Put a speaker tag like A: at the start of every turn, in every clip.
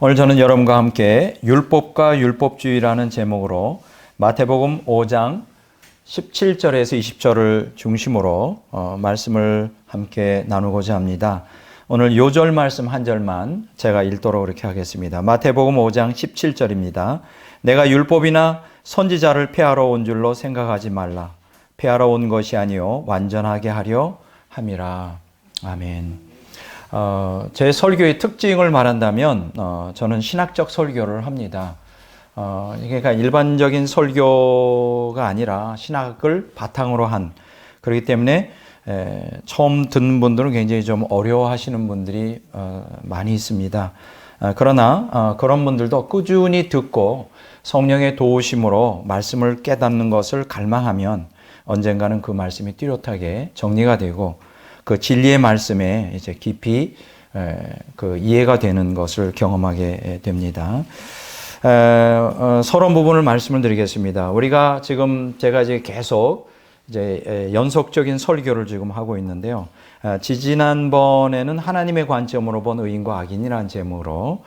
A: 오늘 저는 여러분과 함께 율법과 율법주의라는 제목으로 마태복음 5장 17절에서 20절을 중심으로 말씀을 함께 나누고자 합니다. 오늘 요절 말씀 한 절만 제가 읽도록 그렇게 하겠습니다. 마태복음 5장 17절입니다. 내가 율법이나 선지자를 폐하러 온 줄로 생각하지 말라. 폐하러 온 것이 아니요 완전하게 하려 함이라. 아멘. 제 설교의 특징을 말한다면 저는 신학적 설교를 합니다. 그러니까 일반적인 설교가 아니라 신학을 바탕으로 한, 그렇기 때문에 처음 듣는 분들은 굉장히 좀 어려워하시는 분들이 많이 있습니다. 그러나 그런 분들도 꾸준히 듣고 성령의 도우심으로 말씀을 깨닫는 것을 갈망하면 언젠가는 그 말씀이 뚜렷하게 정리가 되고 그 진리의 말씀에 이제 깊이 그 이해가 되는 것을 경험하게 됩니다. 서론 부분을 말씀을 드리겠습니다. 우리가 지금 제가 이제 계속 이제 연속적인 설교를 지금 하고 있는데요. 지지난번에는 하나님의 관점으로 본 의인과 악인이라는 제목으로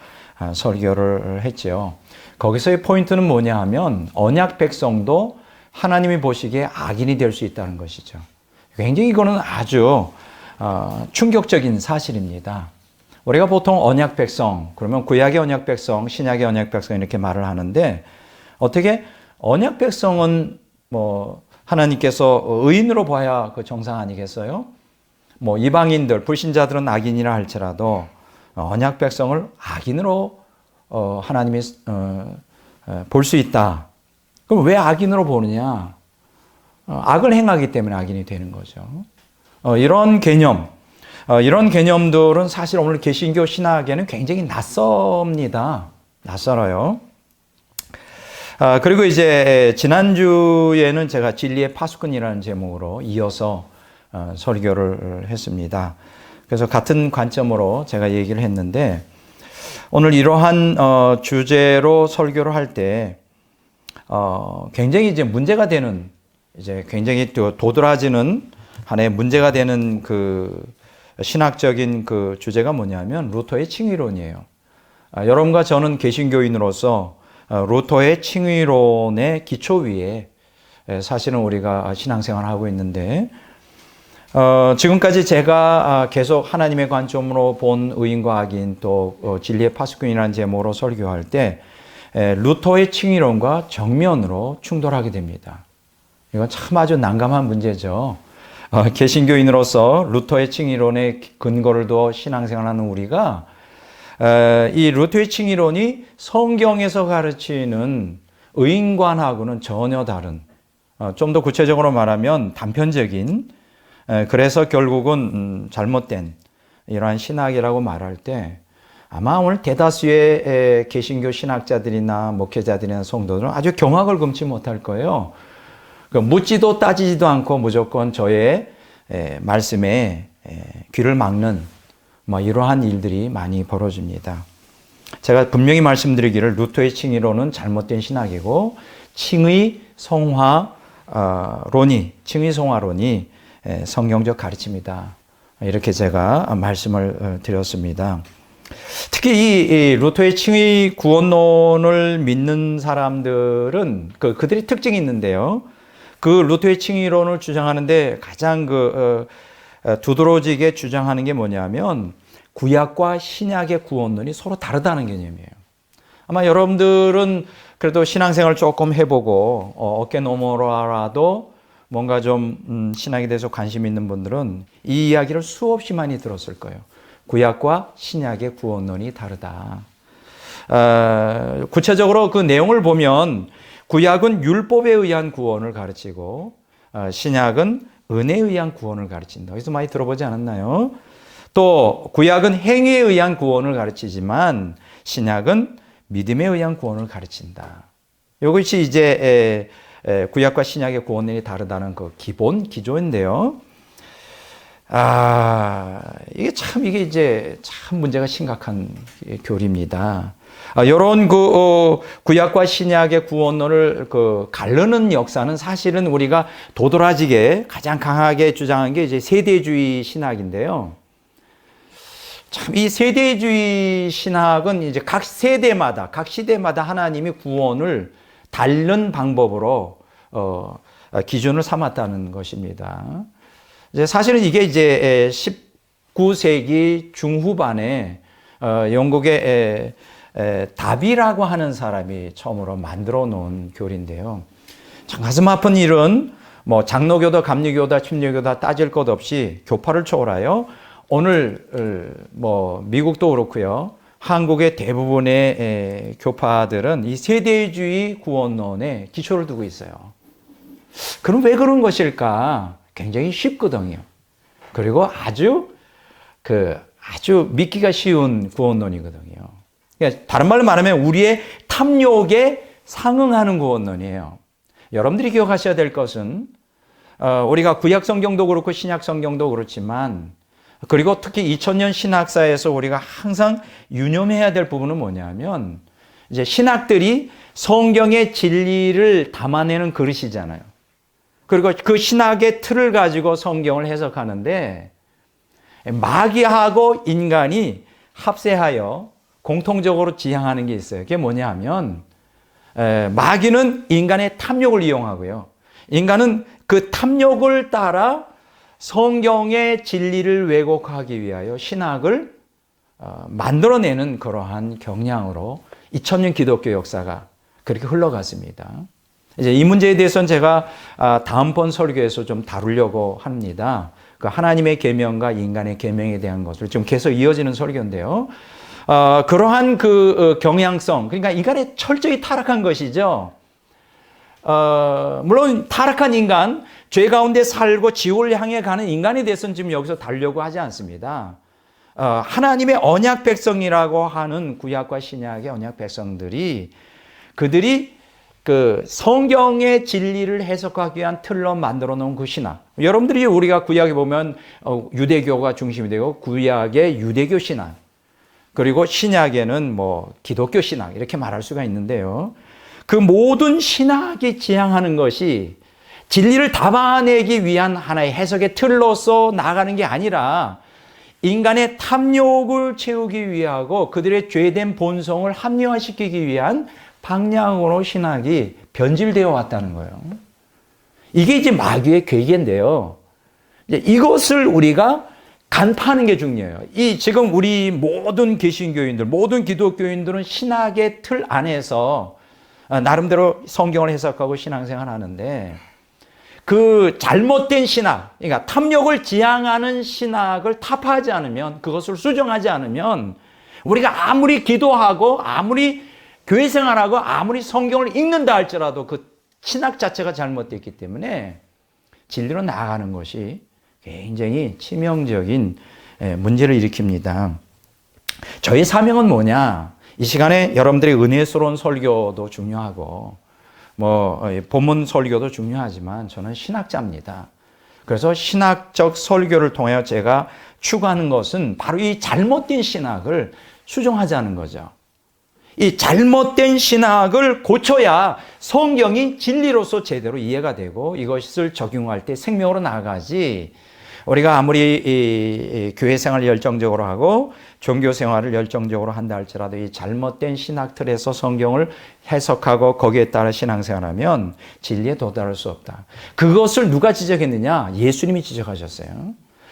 A: 설교를 했죠. 거기서의 포인트는 뭐냐 하면 언약 백성도 하나님이 보시기에 악인이 될 수 있다는 것이죠. 굉장히 이거는 아주 충격적인 사실입니다. 우리가 보통 언약 백성, 그러면 구약의 언약 백성, 신약의 언약 백성 이렇게 말을 하는데, 어떻게 언약 백성은 뭐 하나님께서 의인으로 봐야 그 정상 아니겠어요? 뭐 이방인들, 불신자들은 악인이라 할지라도 언약 백성을 악인으로 하나님이 볼 수 있다. 그럼 왜 악인으로 보느냐? 악을 행하기 때문에 악인이 되는 거죠. 이런 개념, 이런 개념들은 사실 오늘 개신교 신학에는 굉장히 낯섭니다. 낯설어요. 그리고 이제 지난주에는 제가 진리의 파수꾼이라는 제목으로 이어서 설교를 했습니다. 그래서 같은 관점으로 제가 얘기를 했는데, 오늘 이러한 주제로 설교를 할 때 굉장히 이제 문제가 되는, 이제 굉장히 도드라지는 하나의 문제가 되는 그 신학적인 그 주제가 뭐냐면 루터의 칭의론이에요. 여러분과 저는 개신교인으로서 루터의 칭의론의 기초 위에 사실은 우리가 신앙생활을 하고 있는데, 지금까지 제가 계속 하나님의 관점으로 본 의인과 악인, 또 진리의 파수꾼이라는 제목으로 설교할 때 루터의 칭의론과 정면으로 충돌하게 됩니다. 이건 참 아주 난감한 문제죠. 개신교인으로서 루터의 칭의론에 근거를 두어 신앙생활하는 우리가 이 루터의 칭의론이 성경에서 가르치는 의인관하고는 전혀 다른, 좀 더 구체적으로 말하면 단편적인, 그래서 결국은 잘못된 이러한 신학이라고 말할 때 아마 오늘 대다수의 개신교 신학자들이나 목회자들이나 성도들은 아주 경악을 금치 못할 거예요. 묻지도 따지지도 않고 무조건 저의 말씀에 귀를 막는 이러한 일들이 많이 벌어집니다. 제가 분명히 말씀드리기를 루터의 칭의론은 잘못된 신학이고 칭의 성화론이 성경적 가르침이다. 이렇게 제가 말씀을 드렸습니다. 특히 이 루터의 칭의 구원론을 믿는 사람들은 그들의 특징이 있는데요. 그 루터의 칭의론을 주장하는데 가장 두드러지게 주장하는 게 뭐냐면 구약과 신약의 구원론이 서로 다르다는 개념이에요. 아마 여러분들은 그래도 신앙생활 조금 해보고 어깨 너머라도 뭔가 좀 신학에 대해서 관심 있는 분들은 이 이야기를 수없이 많이 들었을 거예요. 구약과 신약의 구원론이 다르다. 구체적으로 그 내용을 보면 구약은 율법에 의한 구원을 가르치고 신약은 은혜에 의한 구원을 가르친다. 여기서 많이 들어보지 않았나요? 또 구약은 행위에 의한 구원을 가르치지만 신약은 믿음에 의한 구원을 가르친다. 이것이 이제 구약과 신약의 구원론이 다르다는 그 기본 기조인데요. 이게 이제 참 문제가 심각한 교리입니다. 이런 구약과 신약의 구원론을 가르는 역사는 사실은 우리가 도드라지게 가장 강하게 주장한 게 이제 세대주의 신학인데요. 참 이 세대주의 신학은 이제 각 세대마다, 각 시대마다 하나님이 구원을 다른 방법으로 기준을 삼았다는 것입니다. 이제 사실은 이게 이제 19세기 중후반에 영국의 다비라고 하는 사람이 처음으로 만들어 놓은 교리인데요. 참 가슴 아픈 일은 뭐 장로교다, 감리교다, 침례교다 따질 것 없이 교파를 초월하여 오늘 뭐 미국도 그렇고요. 한국의 대부분의 교파들은 이 세대주의 구원론에 기초를 두고 있어요. 그럼 왜 그런 것일까? 굉장히 쉽거든요. 그리고 아주 믿기가 쉬운 구원론이거든요. 그러니까 다른 말로 말하면 우리의 탐욕에 상응하는 구원론이에요. 여러분들이 기억하셔야 될 것은 우리가 구약 성경도 그렇고 신약 성경도 그렇지만 그리고 특히 2000년 신학사에서 우리가 항상 유념해야 될 부분은 뭐냐면 이제 신학들이 성경의 진리를 담아내는 그릇이잖아요. 그리고 그 신학의 틀을 가지고 성경을 해석하는데 마귀하고 인간이 합세하여 공통적으로 지향하는 게 있어요. 그게 뭐냐 하면 마귀는 인간의 탐욕을 이용하고요. 인간은 그 탐욕을 따라 성경의 진리를 왜곡하기 위하여 신학을 만들어내는 그러한 경향으로 2000년 기독교 역사가 그렇게 흘러갔습니다. 이제 이 문제에 대해서는 제가 다음번 설교에서 좀 다루려고 합니다. 그 하나님의 계명과 인간의 계명에 대한 것을 좀 계속 이어지는 설교인데요. 그러한 그 경향성, 그러니까 인간의 철저히 타락한 것이죠. 물론 타락한 인간, 죄 가운데 살고 지옥을 향해 가는 인간에 대해서는 지금 여기서 다루려고 하지 않습니다. 하나님의 언약 백성이라고 하는 구약과 신약의 언약 백성들이 그들이 그 성경의 진리를 해석하기 위한 틀로 만들어 놓은 그 신학. 여러분들이 우리가 구약에 보면 유대교가 중심이 되고 구약의 유대교 신학, 그리고 신약에는 뭐 기독교 신학 이렇게 말할 수가 있는데요. 그 모든 신학이 지향하는 것이 진리를 담아내기 위한 하나의 해석의 틀로서 나아가는 게 아니라 인간의 탐욕을 채우기 위하고 그들의 죄된 본성을 합리화시키기 위한 방향으로 신학이 변질되어 왔다는 거예요. 이게 이제 마귀의 계계인데요. 이것을 우리가 간파하는 게 중요해요. 지금 우리 모든 개신교인들, 모든 기독교인들은 신학의 틀 안에서 나름대로 성경을 해석하고 신앙생활 하는데 그 잘못된 신학, 그러니까 탐욕을 지향하는 신학을 타파하지 않으면, 그것을 수정하지 않으면 우리가 아무리 기도하고 아무리 교회 생활하고 아무리 성경을 읽는다 할지라도 그 신학 자체가 잘못됐기 때문에 진리로 나아가는 것이 굉장히 치명적인 문제를 일으킵니다. 저희 사명은 뭐냐? 이 시간에 여러분들의 은혜스러운 설교도 중요하고 본문 설교도 중요하지만 저는 신학자입니다. 그래서 신학적 설교를 통해 제가 추구하는 것은 바로 이 잘못된 신학을 수정하자는 거죠. 이 잘못된 신학을 고쳐야 성경이 진리로서 제대로 이해가 되고 이것을 적용할 때 생명으로 나아가지, 우리가 아무리 교회 생활을 열정적으로 하고 종교 생활을 열정적으로 한다 할지라도 이 잘못된 신학 틀에서 성경을 해석하고 거기에 따라 신앙생활하면 진리에 도달할 수 없다. 그것을 누가 지적했느냐? 예수님이 지적하셨어요.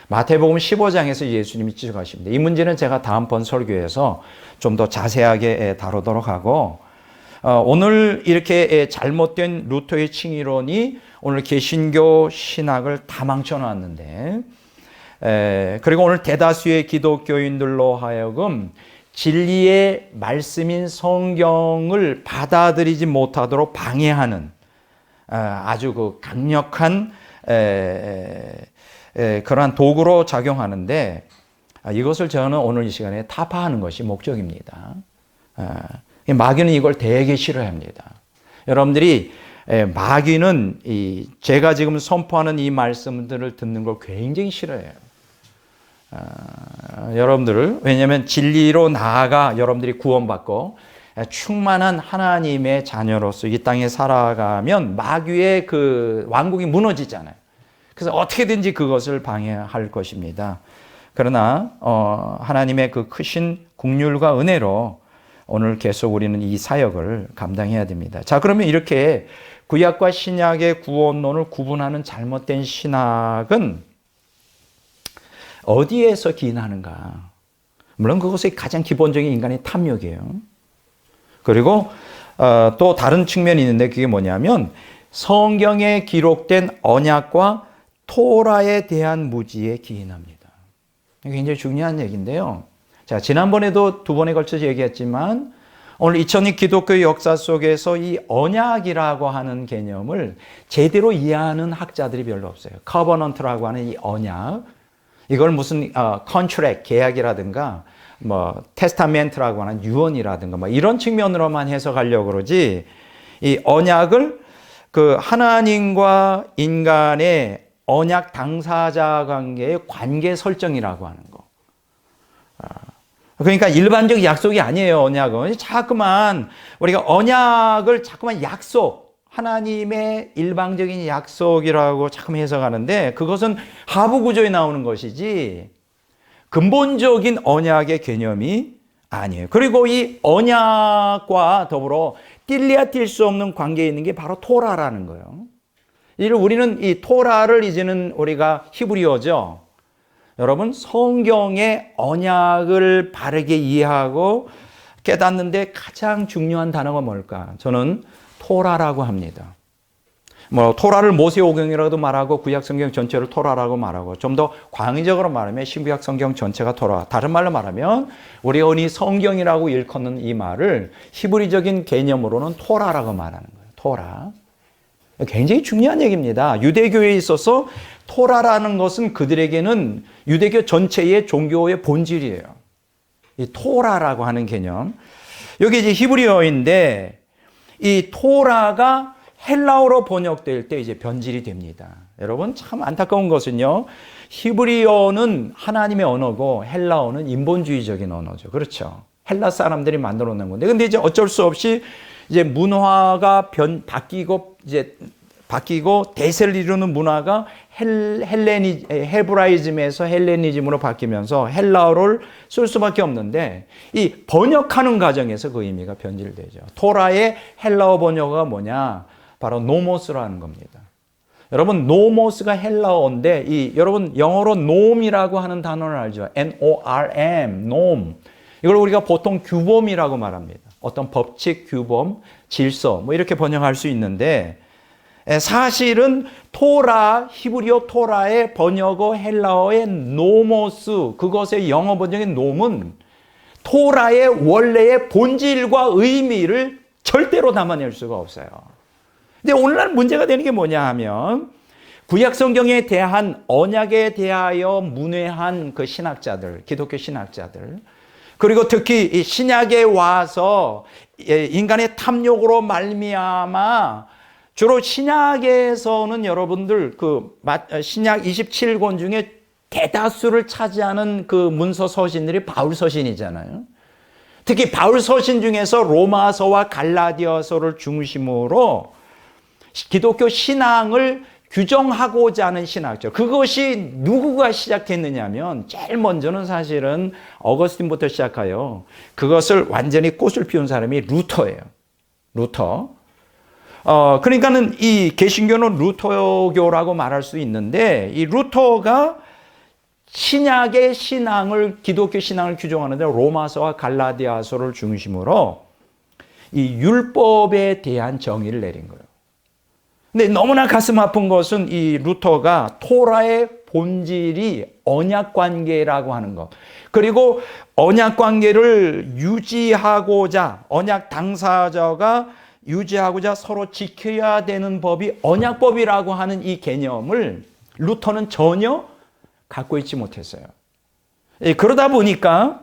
A: 마태복음 15장에서 예수님이 지적하십니다. 이 문제는 제가 다음번 설교에서 좀 더 자세하게 다루도록 하고, 오늘 이렇게 잘못된 루터의 칭의론이 오늘 개신교 신학을 다 망쳐놨는데, 그리고 오늘 대다수의 기독교인들로 하여금 진리의 말씀인 성경을 받아들이지 못하도록 방해하는 아주 그 강력한 그러한 도구로 작용하는데, 이것을 저는 오늘 이 시간에 타파하는 것이 목적입니다. 마귀는 이걸 되게 싫어합니다. 여러분들이 마귀는 제가 지금 선포하는 이 말씀들을 듣는 걸 굉장히 싫어해요. 여러분들을, 왜냐하면 진리로 나아가 여러분들이 구원받고 충만한 하나님의 자녀로서 이 땅에 살아가면 마귀의 그 왕국이 무너지잖아요. 그래서 어떻게든지 그것을 방해할 것입니다. 그러나 하나님의 그 크신 긍휼과 은혜로 오늘 계속 우리는 이 사역을 감당해야 됩니다. 자, 그러면 이렇게 구약과 신약의 구원론을 구분하는 잘못된 신학은 어디에서 기인하는가? 물론 그것이 가장 기본적인 인간의 탐욕이에요. 그리고 또 다른 측면이 있는데 그게 뭐냐면 성경에 기록된 언약과 토라에 대한 무지에 기인합니다. 이게 굉장히 중요한 얘기인데요. 자, 지난번에도 두 번에 걸쳐서 얘기했지만 오늘 2000년 기독교 역사 속에서 이 언약이라고 하는 개념을 제대로 이해하는 학자들이 별로 없어요. 커버넌트라고 하는 이 언약, 이걸 무슨 컨트랙, 계약이라든가 뭐 테스타멘트라고 하는 유언이라든가 뭐 이런 측면으로만 해석하려고 그러지, 이 언약을 그 하나님과 인간의 언약 당사자 관계의 관계 설정이라고 하는 거. 그러니까 일반적 약속이 아니에요, 언약은. 자꾸만 우리가 언약을 자꾸만 약속, 하나님의 일방적인 약속이라고 자꾸만 해석하는데 그것은 하부 구조에 나오는 것이지 근본적인 언약의 개념이 아니에요. 그리고 이 언약과 더불어 뗄래야 뗄 수 없는 관계에 있는 게 바로 토라라는 거예요. 우리는 이 토라를 이제는 우리가 히브리어죠. 여러분, 성경의 언약을 바르게 이해하고 깨닫는데 가장 중요한 단어가 뭘까? 저는 토라라고 합니다. 뭐 토라를 모세오경이라고도 말하고 구약 성경 전체를 토라라고 말하고 좀 더 광의적으로 말하면 신구약 성경 전체가 토라. 다른 말로 말하면 우리가 흔히 성경이라고 일컫는 이 말을 히브리적인 개념으로는 토라라고 말하는 거예요. 토라. 굉장히 중요한 얘기입니다. 유대교에 있어서 토라라는 것은 그들에게는 유대교 전체의 종교의 본질이에요. 이 토라라고 하는 개념. 여기 이제 히브리어인데 이 토라가 헬라어로 번역될 때 이제 변질이 됩니다. 여러분, 참 안타까운 것은요, 히브리어는 하나님의 언어고 헬라어는 인본주의적인 언어죠. 그렇죠. 헬라 사람들이 만들어 놓은 건데, 근데 이제 어쩔 수 없이 이제 문화가 바뀌고 대세를 이루는 문화가 헤브라이즘에서 헬레니즘으로 바뀌면서 헬라어를 쓸 수밖에 없는데 이 번역하는 과정에서 그 의미가 변질되죠. 토라의 헬라어 번역어가 뭐냐? 바로 노모스라는 겁니다. 여러분, 노모스가 헬라어인데 여러분 영어로 놈이라고 하는 단어를 알죠? N-O-R-M, 놈. 이걸 우리가 보통 규범이라고 말합니다. 어떤 법칙, 규범, 질서 뭐 이렇게 번역할 수 있는데 사실은 토라, 히브리어 토라의 번역어 헬라어의 노모스, 그것의 영어 번역인 놈은 토라의 원래의 본질과 의미를 절대로 담아낼 수가 없어요. 근데 오늘날 문제가 되는 게 뭐냐 하면 구약 성경에 대한 언약에 대하여 문외한 그 신학자들, 기독교 신학자들, 그리고 특히 이 신약에 와서 인간의 탐욕으로 말미암아 주로 신약에서는 여러분들 신약 27권 중에 대다수를 차지하는 그 문서 서신들이 바울 서신이잖아요. 특히 바울 서신 중에서 로마서와 갈라디아서를 중심으로 기독교 신앙을 규정하고자 하는 신학죠. 그것이 누구가 시작했느냐면 제일 먼저는 사실은 어거스틴부터 시작하여 그것을 완전히 꽃을 피운 사람이 루터예요. 루터. 그러니까는 이 개신교는 루터교라고 말할 수 있는데 이 루터가 신약의 신앙을, 기독교 신앙을 규정하는데 로마서와 갈라디아서를 중심으로 이 율법에 대한 정의를 내린 거예요. 근데 너무나 가슴 아픈 것은 이 루터가 토라의 본질이 언약 관계라고 하는 것, 그리고 언약 관계를 유지하고자, 언약 당사자가 유지하고자 서로 지켜야 되는 법이 언약법이라고 하는 이 개념을 루터는 전혀 갖고 있지 못했어요. 그러다 보니까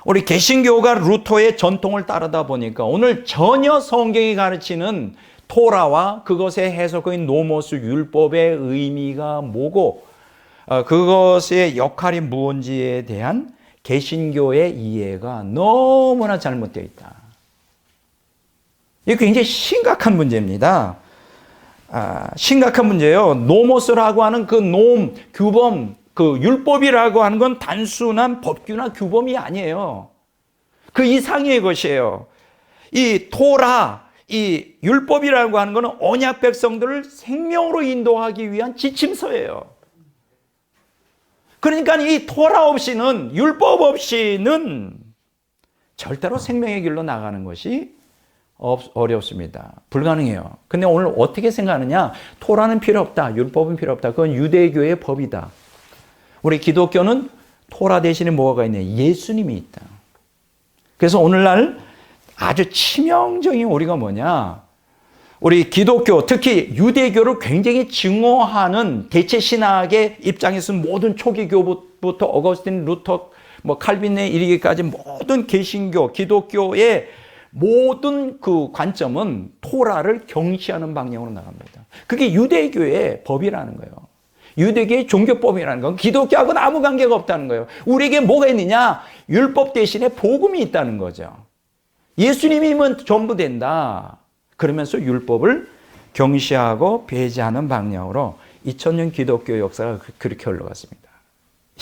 A: 우리 개신교가 루터의 전통을 따르다 보니까 오늘 전혀 성경이 가르치는 토라와 그것의 해석인 노모스 율법의 의미가 뭐고 그것의 역할이 무엇인지에 대한 개신교의 이해가 너무나 잘못되어 있다. 이게 굉장히 심각한 문제입니다. 심각한 문제예요. 노모스라고 하는 그 규범, 그 율법이라고 하는 건 단순한 법규나 규범이 아니에요. 그 이상의 것이에요. 이 토라, 이 율법이라고 하는 것은 언약 백성들을 생명으로 인도하기 위한 지침서예요. 그러니까 이 토라 없이는, 율법 없이는 절대로 생명의 길로 나가는 것이 어렵습니다. 불가능해요. 근데 오늘 어떻게 생각하느냐? 토라는 필요 없다. 율법은 필요 없다. 그건 유대교의 법이다. 우리 기독교는 토라 대신에 뭐가 있냐? 예수님이 있다. 그래서 오늘날 아주 치명적인 오리가 뭐냐? 우리 기독교, 특히 유대교를 굉장히 증오하는 대체 신학의 입장에서는 모든 초기교부터 어거스틴, 루터, 칼빈에 이르기까지 모든 개신교, 기독교의 모든 그 관점은 토라를 경시하는 방향으로 나갑니다. 그게 유대교의 법이라는 거예요. 유대교의 종교법이라는 건 기독교하고는 아무 관계가 없다는 거예요. 우리에게 뭐가 있느냐? 율법 대신에 복음이 있다는 거죠. 예수님이면 전부 된다. 그러면서 율법을 경시하고 배제하는 방향으로 2000년 기독교 역사가 그렇게 흘러갔습니다.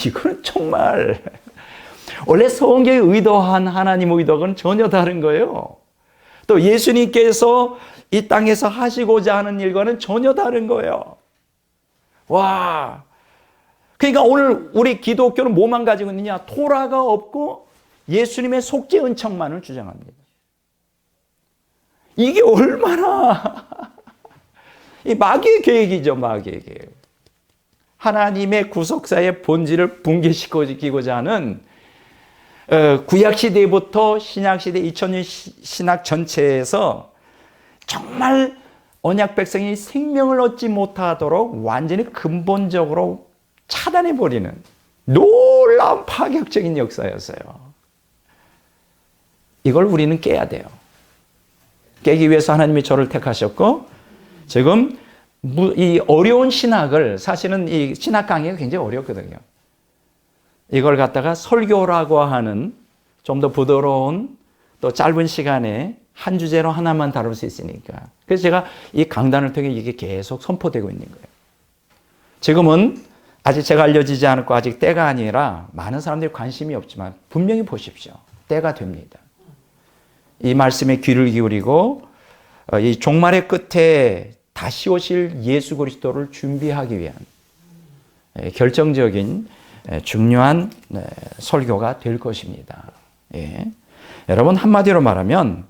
A: 이거는 정말 원래 성경에 의도한 하나님의 의도는 전혀 다른 거예요. 또 예수님께서 이 땅에서 하시고자 하는 일과는 전혀 다른 거예요. 와, 그러니까 오늘 우리 기독교는 뭐만 가지고 있느냐? 토라가 없고 예수님의 속죄 은총만을 주장합니다. 이게 얼마나 이 마귀의 계획이죠, 마귀의 계획. 하나님의 구속사의 본질을 붕괴시키고자 하는 구약시대부터 신약시대 2000년 신학 전체에서 정말 언약 백성이 생명을 얻지 못하도록 완전히 근본적으로 차단해버리는 놀라운 파격적인 역사였어요. 이걸 우리는 깨야 돼요. 깨기 위해서 하나님이 저를 택하셨고, 지금 이 어려운 신학을, 사실은 이 신학 강의가 굉장히 어렵거든요. 이걸 갖다가 설교라고 하는 좀 더 부드러운 또 짧은 시간에 한 주제로 하나만 다룰 수 있으니까. 그래서 제가 이 강단을 통해 이게 계속 선포되고 있는 거예요. 지금은 아직 제가 알려지지 않았고 아직 때가 아니라 많은 사람들이 관심이 없지만 분명히 보십시오. 때가 됩니다. 이 말씀에 귀를 기울이고 이 종말의 끝에 다시 오실 예수 그리스도를 준비하기 위한 결정적인 중요한 설교가 될 것입니다. 예. 여러분, 한마디로 말하면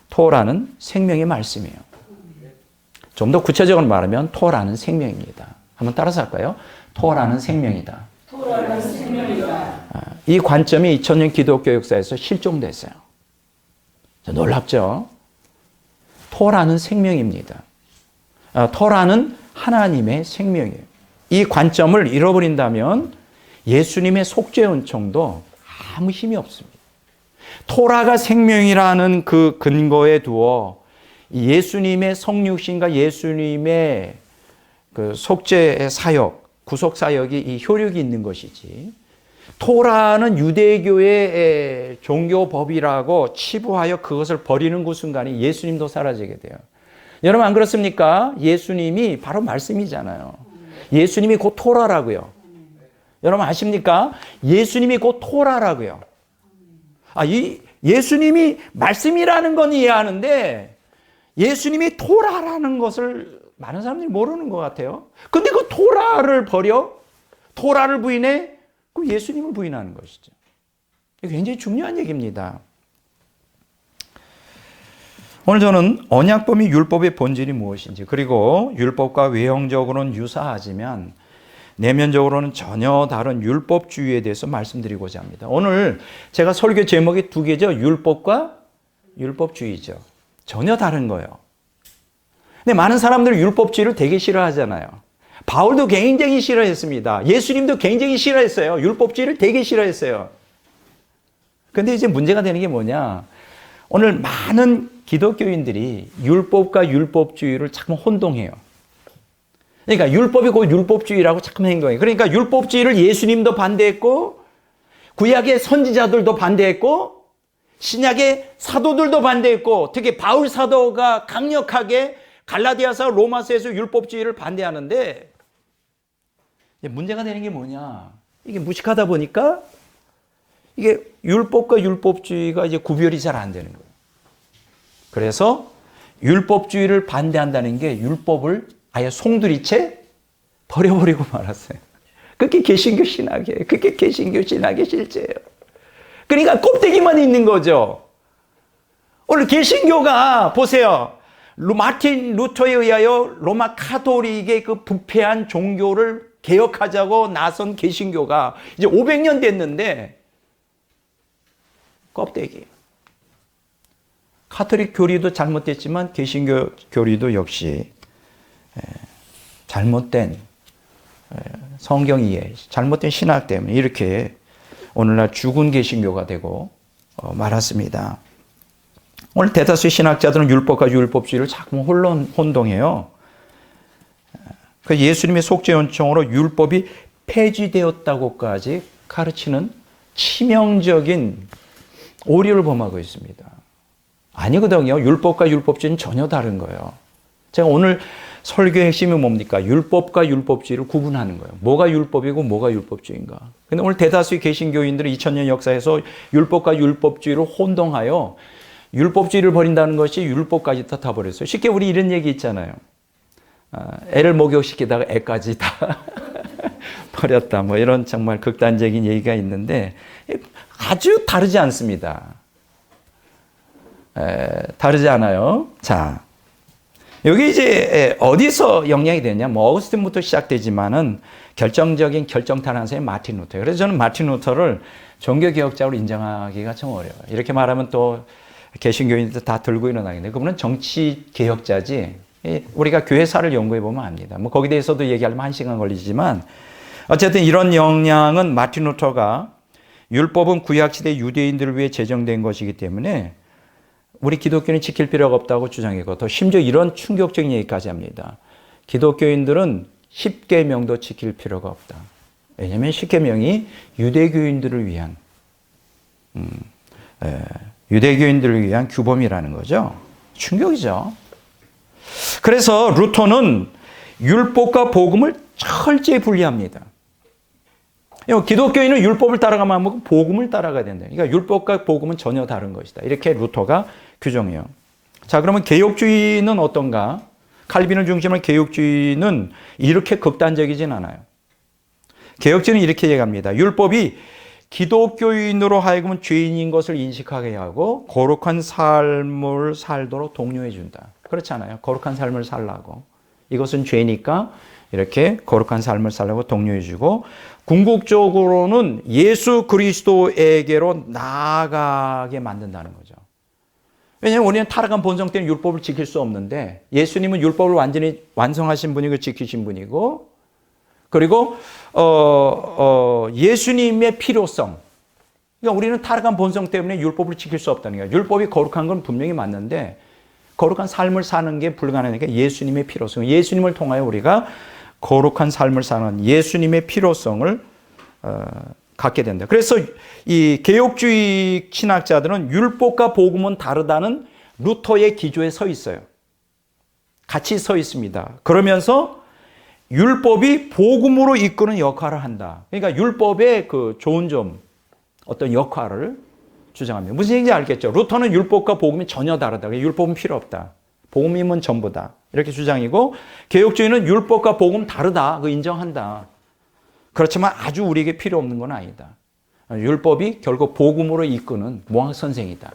A: 토라는 생명의 말씀이에요. 좀 더 구체적으로 말하면 토라는 생명입니다. 한번 따라서 할까요? 토라는 생명이다.
B: 토라는 생명이다.
A: 이 관점이 2000년 기독교 역사에서 실종됐어요. 놀랍죠? 토라는 생명입니다. 토라는 하나님의 생명이에요. 이 관점을 잃어버린다면 예수님의 속죄 은총도 아무 힘이 없습니다. 토라가 생명이라는 그 근거에 두어 예수님의 성육신과 예수님의 그 속죄 사역, 구속 사역이 이 효력이 있는 것이지, 토라는 유대교의 종교법이라고 치부하여 그것을 버리는 그 순간에 예수님도 사라지게 돼요. 여러분 안 그렇습니까? 예수님이 바로 말씀이잖아요. 예수님이 곧 토라라고요. 여러분 아십니까? 예수님이 곧 토라라고요. 이 예수님이 말씀이라는 건 이해하는데 예수님이 토라라는 것을 많은 사람들이 모르는 것 같아요. 근데 그 토라를 버려, 토라를 부인해, 그 예수님을 부인하는 것이죠. 이게 굉장히 중요한 얘기입니다. 오늘 저는 언약법이 율법의 본질이 무엇인지, 그리고 율법과 외형적으로는 유사하지만 내면적으로는 전혀 다른 율법주의에 대해서 말씀드리고자 합니다. 오늘 제가 설교 제목이 두 개죠. 율법과 율법주의죠. 전혀 다른 거예요. 근데 많은 사람들이 율법주의를 되게 싫어하잖아요. 바울도 굉장히 싫어했습니다. 예수님도 굉장히 싫어했어요. 율법주의를 되게 싫어했어요. 근데 이제 문제가 되는 게 뭐냐? 오늘 많은 기독교인들이 율법과 율법주의를 자꾸 혼동해요. 그러니까 율법이 곧 율법주의라고 자꾸 행동해요. 그러니까 율법주의를 예수님도 반대했고, 구약의 선지자들도 반대했고, 신약의 사도들도 반대했고, 특히 바울 사도가 강력하게 갈라디아서 로마서에서 율법주의를 반대하는데, 문제가 되는 게 뭐냐? 이게 무식하다 보니까 이게 율법과 율법주의가 이제 구별이 잘 안 되는 거예요. 그래서 율법주의를 반대한다는 게 율법을 아예 송두리째 버려버리고 말았어요. 그게 개신교 신학이에요. 그게 개신교 신학의 실제예요. 그러니까 껍데기만 있는 거죠. 오늘 개신교가 보세요. 마틴 루터에 의하여 로마 카톨릭의 그 부패한 종교를 개혁하자고 나선 개신교가 이제 500년 됐는데 껍데기. 카톨릭 교리도 잘못됐지만 개신교 교리도 역시 잘못된 성경 이해, 잘못된 신학 때문에 이렇게 오늘날 죽은 개신교가 되고 말았습니다. 오늘 대다수의 신학자들은 율법과 율법주의를 자꾸 혼동해요. 그 예수님의 속죄 요청으로 율법이 폐지되었다고까지 가르치는 치명적인 오류를 범하고 있습니다. 아니거든요. 율법과 율법주의는 전혀 다른 거예요. 제가 오늘 설교의 핵심이 뭡니까? 율법과 율법주의를 구분하는 거예요. 뭐가 율법이고 뭐가 율법주의인가. 근데 오늘 대다수의 개신교인들은 2000년 역사에서 율법과 율법주의를 혼동하여 율법주의를 버린다는 것이 율법까지 다 버렸어요. 쉽게 우리 이런 얘기 있잖아요. 애를 목욕시키다가 애까지 다 버렸다. 뭐 이런 정말 극단적인 얘기가 있는데 아주 다르지 않습니다. 다르지 않아요. 자, 여기 이제 어디서 영향이 되냐? 뭐 어거스틴부터 시작되지만은 결정적인 결정타라는 사람이 마틴 루터예요. 그래서 저는 마틴 루터를 종교개혁자로 인정하기가 좀 어려워요. 이렇게 말하면 또 개신교인들 다 들고 일어나겠는데 그분은 정치개혁자지 우리가 교회사를 연구해 보면 압니다. 뭐 거기에 대해서도 얘기하려면 1시간 걸리지만 어쨌든 이런 영향은 마틴 루터가 율법은 구약시대 유대인들을 위해 제정된 것이기 때문에 우리 기독교는 지킬 필요가 없다고 주장했고 더 심지어 이런 충격적인 얘기까지 합니다. 기독교인들은 10계명도 지킬 필요가 없다. 왜냐하면 10계명이 유대교인들을 위한 유대교인들을 위한 규범이라는 거죠. 충격이죠. 그래서 루터는 율법과 복음을 철저히 분리합니다. 기독교인은 율법을 따라가면 안 되고 복음을 따라가야 된다. 그러니까 율법과 복음은 전혀 다른 것이다. 이렇게 루터가 규정해요. 자, 그러면 개혁주의는 어떤가? 칼빈을 중심으로 개혁주의는 이렇게 극단적이진 않아요. 개혁주의는 이렇게 얘기합니다. 율법이 기독교인으로 하여금 죄인인 것을 인식하게 하고 거룩한 삶을 살도록 독려해 준다. 그렇지 않아요? 거룩한 삶을 살라고. 이것은 죄니까 이렇게 거룩한 삶을 살라고 독려해 주고 궁극적으로는 예수 그리스도에게로 나아가게 만든다는 거죠. 왜냐하면 우리는 타락한 본성 때문에 율법을 지킬 수 없는데 예수님은 율법을 완전히 완성하신 분이고 지키신 분이고 그리고 예수님의 필요성. 그러니까 우리는 타락한 본성 때문에 율법을 지킬 수 없다는 거예요. 율법이 거룩한 건 분명히 맞는데 거룩한 삶을 사는 게 불가능하니까 예수님의 필요성. 예수님을 통하여 우리가 거룩한 삶을 사는 예수님의 필요성을 갖게 된다. 그래서 이 개혁주의 신학자들은 율법과 복음은 다르다는 루터의 기조에 서 있어요. 같이 서 있습니다. 그러면서 율법이 복음으로 이끄는 역할을 한다. 그러니까 율법의 그 좋은 점, 어떤 역할을 주장합니다. 무슨 얘기인지 알겠죠? 루터는 율법과 복음이 전혀 다르다. 율법은 필요 없다. 복음이면 전부다. 이렇게 주장이고 개혁주의는 율법과 복음 다르다. 그거 인정한다. 그렇지만 아주 우리에게 필요 없는 건 아니다. 율법이 결국 복음으로 이끄는 모학선생이다.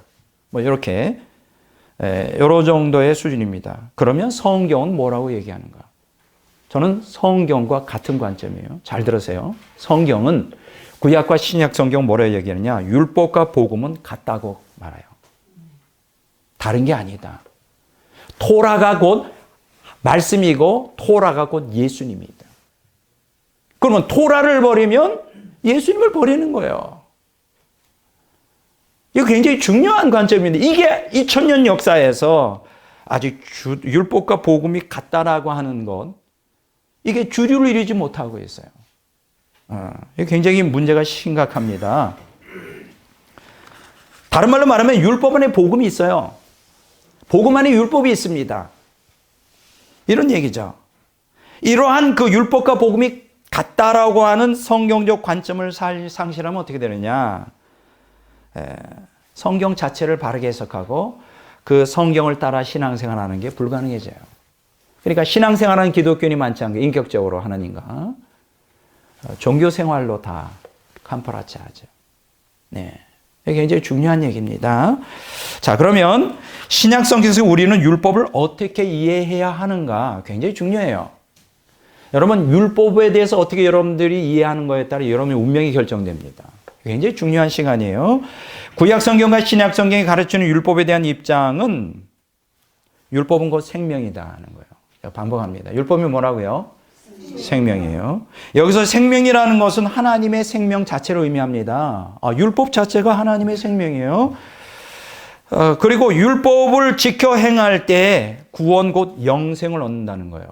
A: 뭐 이렇게 여러 정도의 수준입니다. 그러면 성경은 뭐라고 얘기하는가? 저는 성경과 같은 관점이에요. 잘 들으세요. 성경은 구약과 신약 성경 뭐라고 얘기하느냐? 율법과 복음은 같다고 말해요. 다른 게 아니다. 토라가 곧 말씀이고 토라가 곧 예수님이다. 그러면 토라를 버리면 예수님을 버리는 거예요. 이거 굉장히 중요한 관점인데 이게 2000년 역사에서 아직 율법과 복음이 같다라고 하는 것 이게 주류를 이루지 못하고 있어요. 이게 굉장히 문제가 심각합니다. 다른 말로 말하면 율법 안에 복음이 있어요. 복음 안에 율법이 있습니다. 이런 얘기죠. 이러한 그 율법과 복음이 같다라고 하는 성경적 관점을 상실하면 어떻게 되느냐? 성경 자체를 바르게 해석하고 그 성경을 따라 신앙생활하는 게 불가능해져요. 그러니까 신앙생활하는 기독교인이 많지 않은 게 인격적으로 하나님과 종교생활로 다 캄퍼라치 하죠. 네. 이게 굉장히 중요한 얘기입니다. 자, 그러면 신약 성경에서 우리는 율법을 어떻게 이해해야 하는가 굉장히 중요해요. 여러분, 율법에 대해서 어떻게 여러분들이 이해하는 거에 따라 여러분의 운명이 결정됩니다. 굉장히 중요한 시간이에요. 구약 성경과 신약 성경이 가르치는 율법에 대한 입장은 율법은 곧 생명이다 하는 거예요. 제가 반복합니다. 율법이 뭐라고요? 생명이에요. 여기서 생명이라는 것은 하나님의 생명 자체를 의미합니다. 율법 자체가 하나님의 생명이에요. 그리고 율법을 지켜 행할 때 구원 곧 영생을 얻는다는 거예요.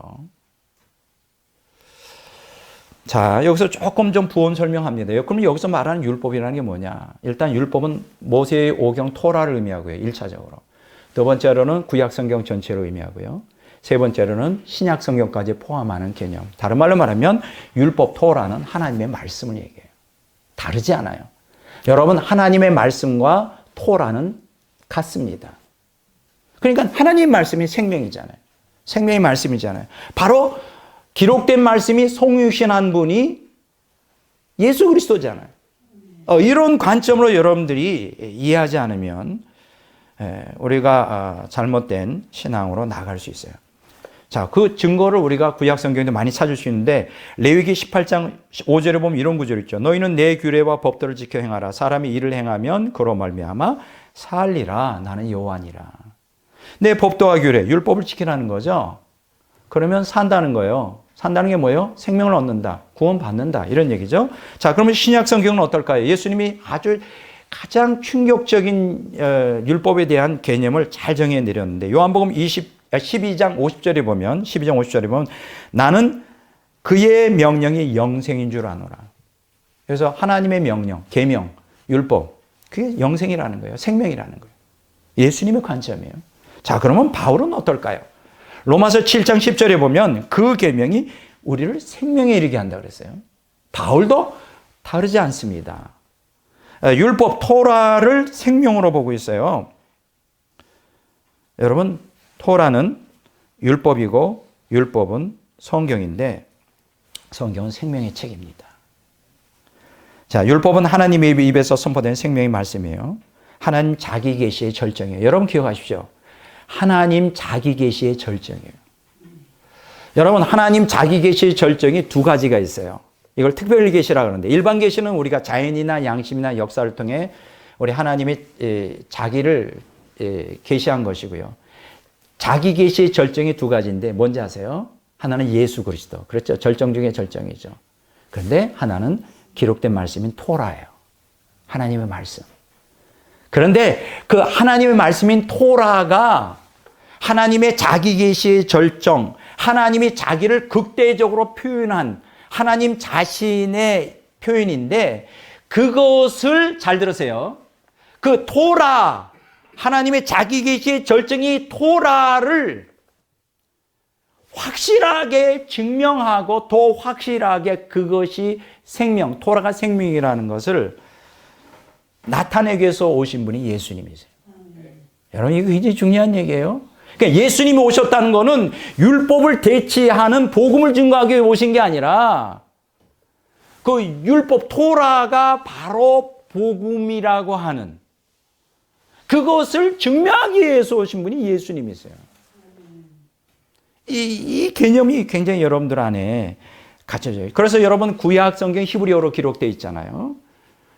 A: 자, 여기서 조금 좀 부언 설명합니다. 그럼 여기서 말하는 율법이라는 게 뭐냐? 일단 율법은 모세의 오경 토라를 의미하고요. 1차적으로. 두 번째로는 구약 성경 전체를 의미하고요. 세 번째로는 신약 성경까지 포함하는 개념. 다른 말로 말하면 율법 토라는 하나님의 말씀을 얘기해요. 다르지 않아요. 여러분, 하나님의 말씀과 토라는 같습니다. 그러니까 하나님의 말씀이 생명이잖아요. 생명의 말씀이잖아요. 바로 기록된 말씀이 성육신한 분이 예수 그리스도잖아요. 이런 관점으로 여러분들이 이해하지 않으면 우리가 잘못된 신앙으로 나갈 수 있어요. 자, 그 증거를 우리가 구약 성경에도 많이 찾을 수 있는데 레위기 18장 5절에 보면 이런 구절 있죠. 너희는 내 규례와 법도를 지켜 행하라. 사람이 이를 행하면 그로 말미암아 살리라. 나는 여호와니라. 내 법도와 규례, 율법을 지키라는 거죠. 그러면 산다는 거예요. 산다는 게 뭐예요? 생명을 얻는다. 구원받는다. 이런 얘기죠. 자, 그러면 신약 성경은 어떨까요? 예수님이 아주 가장 충격적인 율법에 대한 개념을 잘 정해 내렸는데 요한복음 12장 50절에 보면 나는 그의 명령이 영생인 줄 아노라. 그래서 하나님의 명령, 계명, 율법 그게 영생이라는 거예요. 생명이라는 거예요. 예수님의 관점이에요. 자, 그러면 바울은 어떨까요? 로마서 7장 10절에 보면 그 계명이 우리를 생명에 이르게 한다 그랬어요. 바울도 다르지 않습니다. 율법 토라를 생명으로 보고 있어요. 여러분, 토라는 율법이고 율법은 성경인데 성경은 생명의 책입니다. 자, 율법은 하나님의 입에서 선포된 생명의 말씀이에요. 하나님 자기 계시의 절정이에요. 여러분 기억하십시오. 하나님 자기 계시의 절정이에요. 여러분, 하나님 자기 계시의 절정이 두 가지가 있어요. 이걸 특별 계시라고 하는데 일반 계시는 우리가 자연이나 양심이나 역사를 통해 우리 하나님의 자기를 계시한 것이고요. 자기 계시의 절정이 두 가지인데 뭔지 아세요? 하나는 예수 그리스도. 그렇죠? 절정 중에 절정이죠. 그런데 하나는 기록된 말씀인 토라예요. 하나님의 말씀. 그런데 그 하나님의 말씀인 토라가 하나님의 자기 계시의 절정, 하나님이 자기를 극대적으로 표현한 하나님 자신의 표현인데 그것을 잘 들으세요. 그 토라, 하나님의 자기 계시의 절정이 토라를 확실하게 증명하고 더 확실하게 그것이 생명, 토라가 생명이라는 것을 나타내기 위해서 오신 분이 예수님이세요. 여러분, 이거 굉장히 중요한 얘기예요. 그러니까 예수님이 오셨다는 것은 율법을 대체하는 복음을 증거하기 위해 오신 게 아니라 그 율법 토라가 바로 복음이라고 하는 그것을 증명하기 위해서 오신 분이 예수님이세요. 이 개념이 굉장히 여러분들 안에 갇혀져요. 그래서 여러분 구약 성경 히브리어로 기록되어 있잖아요.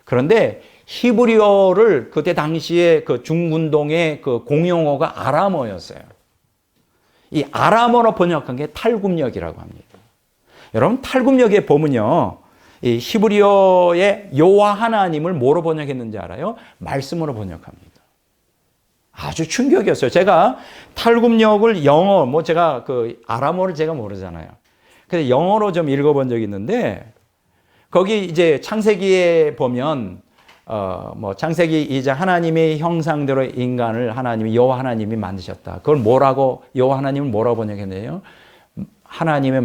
A: 그런데 히브리어를 그때 당시에 그 중군동의 그 공용어가 아람어였어요. 이 아람어로 번역한 게 탈굽역이라고 합니다. 여러분, 탈굽역에 보면요, 이 히브리어의 여호와 하나님을 뭐로 번역했는지 알아요? 말씀으로 번역합니다. 아주 충격이었어요. 제가 탈굽역을 영어, 제가 그 아람어를 제가 모르잖아요. 그래서 영어로 좀 읽어본 적이 있는데 거기 이제 창세기에 보면 창세기 2장 하나님의 형상대로 인간을 하나님이 여호와 하나님이 만드셨다. 그걸 뭐라고 여호와 하나님을 뭐라고 번역했네요? 하나님의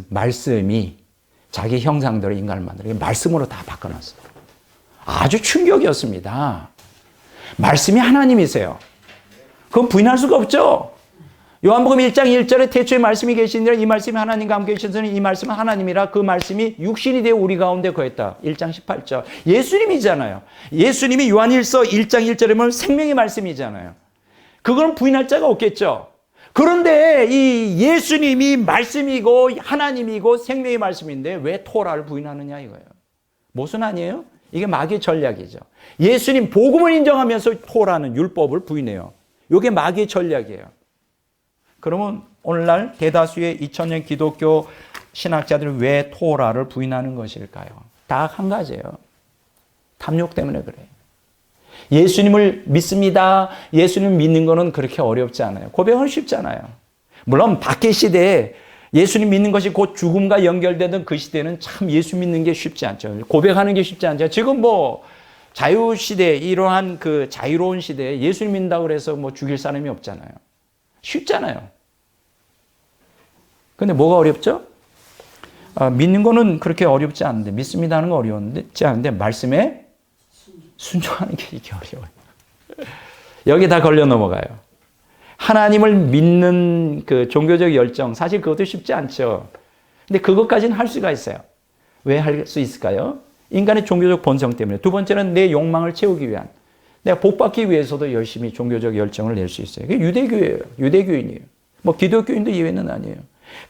A: 말씀이 자기 형상대로 인간을 만들어 말씀으로 다 바꿔놨어요. 아주 충격이었습니다. 말씀이 하나님이세요. 그건 부인할 수가 없죠. 요한복음 1장 1절에 태초에 말씀이 계시니라 이 말씀이 하나님과 함께 계시더니 이 말씀은 하나님이라 그 말씀이 육신이 되어 우리 가운데 거했다. 1장 18절. 예수님이잖아요. 예수님이 요한 1서 1장 1절에 보면 생명의 말씀이잖아요. 그건 부인할 자가 없겠죠. 그런데 이 예수님이 말씀이고 하나님이고 생명의 말씀인데 왜 토라를 부인하느냐 이거예요. 모순 아니에요? 이게 마귀의 전략이죠. 예수님 복음을 인정하면서 토라는 율법을 부인해요. 이게 마귀의 전략이에요. 그러면 오늘날 대다수의 2000년 기독교 신학자들이 왜 토라를 부인하는 것일까요? 다 한 가지예요. 탐욕 때문에 그래요. 예수님을 믿습니다. 예수님 믿는 거는 그렇게 어렵지 않아요. 고백은 쉽잖아요. 물론 박해 시대에 예수님 믿는 것이 곧 죽음과 연결되던 그 시대는 참 예수 믿는 게 쉽지 않죠. 고백하는 게 쉽지 않죠. 지금 뭐 자유 시대, 이러한 그 자유로운 시대에 예수님 믿는다고 그래서 뭐 죽일 사람이 없잖아요. 쉽잖아요. 근데 뭐가 어렵죠? 믿는 거는 그렇게 어렵지 않은데, 믿습니다 하는 거 어려운지 않은데, 말씀에 순종하는 게 이게 어려워요. 여기 다 걸려 넘어가요. 하나님을 믿는 그 종교적 열정, 사실 그것도 쉽지 않죠. 근데 그것까지는 할 수가 있어요. 왜 할 수 있을까요? 인간의 종교적 본성 때문에. 두 번째는 내 욕망을 채우기 위한. 내가 복받기 위해서도 열심히 종교적 열정을 낼 수 있어요. 그게 유대교예요. 유대교인이에요. 뭐 기독교인도 예외는 아니에요.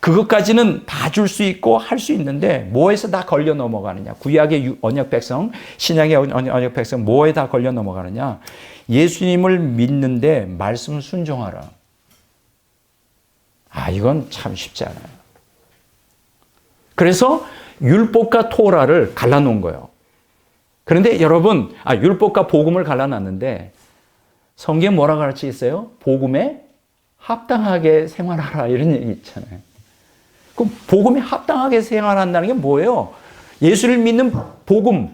A: 그것까지는 다 줄 수 있고 할 수 있는데 뭐에서 다 걸려 넘어가느냐. 구약의 언약 백성, 신약의 언약 백성 뭐에 다 걸려 넘어가느냐. 예수님을 믿는데 말씀을 순종하라. 이건 참 쉽지 않아요. 그래서 율법과 토라를 갈라놓은 거예요. 그런데 여러분, 율법과 복음을 갈라놨는데 성경에 뭐라 가르쳐 있어요? 복음에 합당하게 생활하라 이런 얘기 있잖아요. 그럼 복음에 합당하게 생활한다는 게 뭐예요? 예수를 믿는 복음,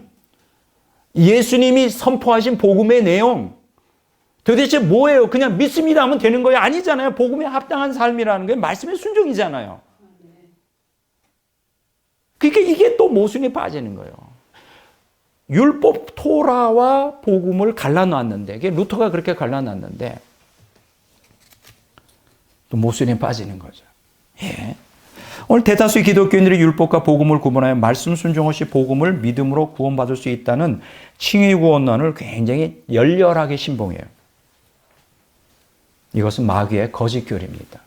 A: 예수님이 선포하신 복음의 내용 도대체 뭐예요? 그냥 믿습니다 하면 되는 거예요? 아니잖아요. 복음에 합당한 삶이라는 게 말씀의 순종이잖아요. 그러니까 이게 또 모순이 빠지는 거예요. 율법 토라와 복음을 갈라놨는데, 루터가 그렇게 갈라놨는데 또 모순에 빠지는 거죠. 예. 오늘 대다수의 기독교인들이 율법과 복음을 구분하여 말씀 순종 없이 복음을 믿음으로 구원받을 수 있다는 칭의 구원론을 굉장히 열렬하게 신봉해요. 이것은 마귀의 거짓 교리입니다.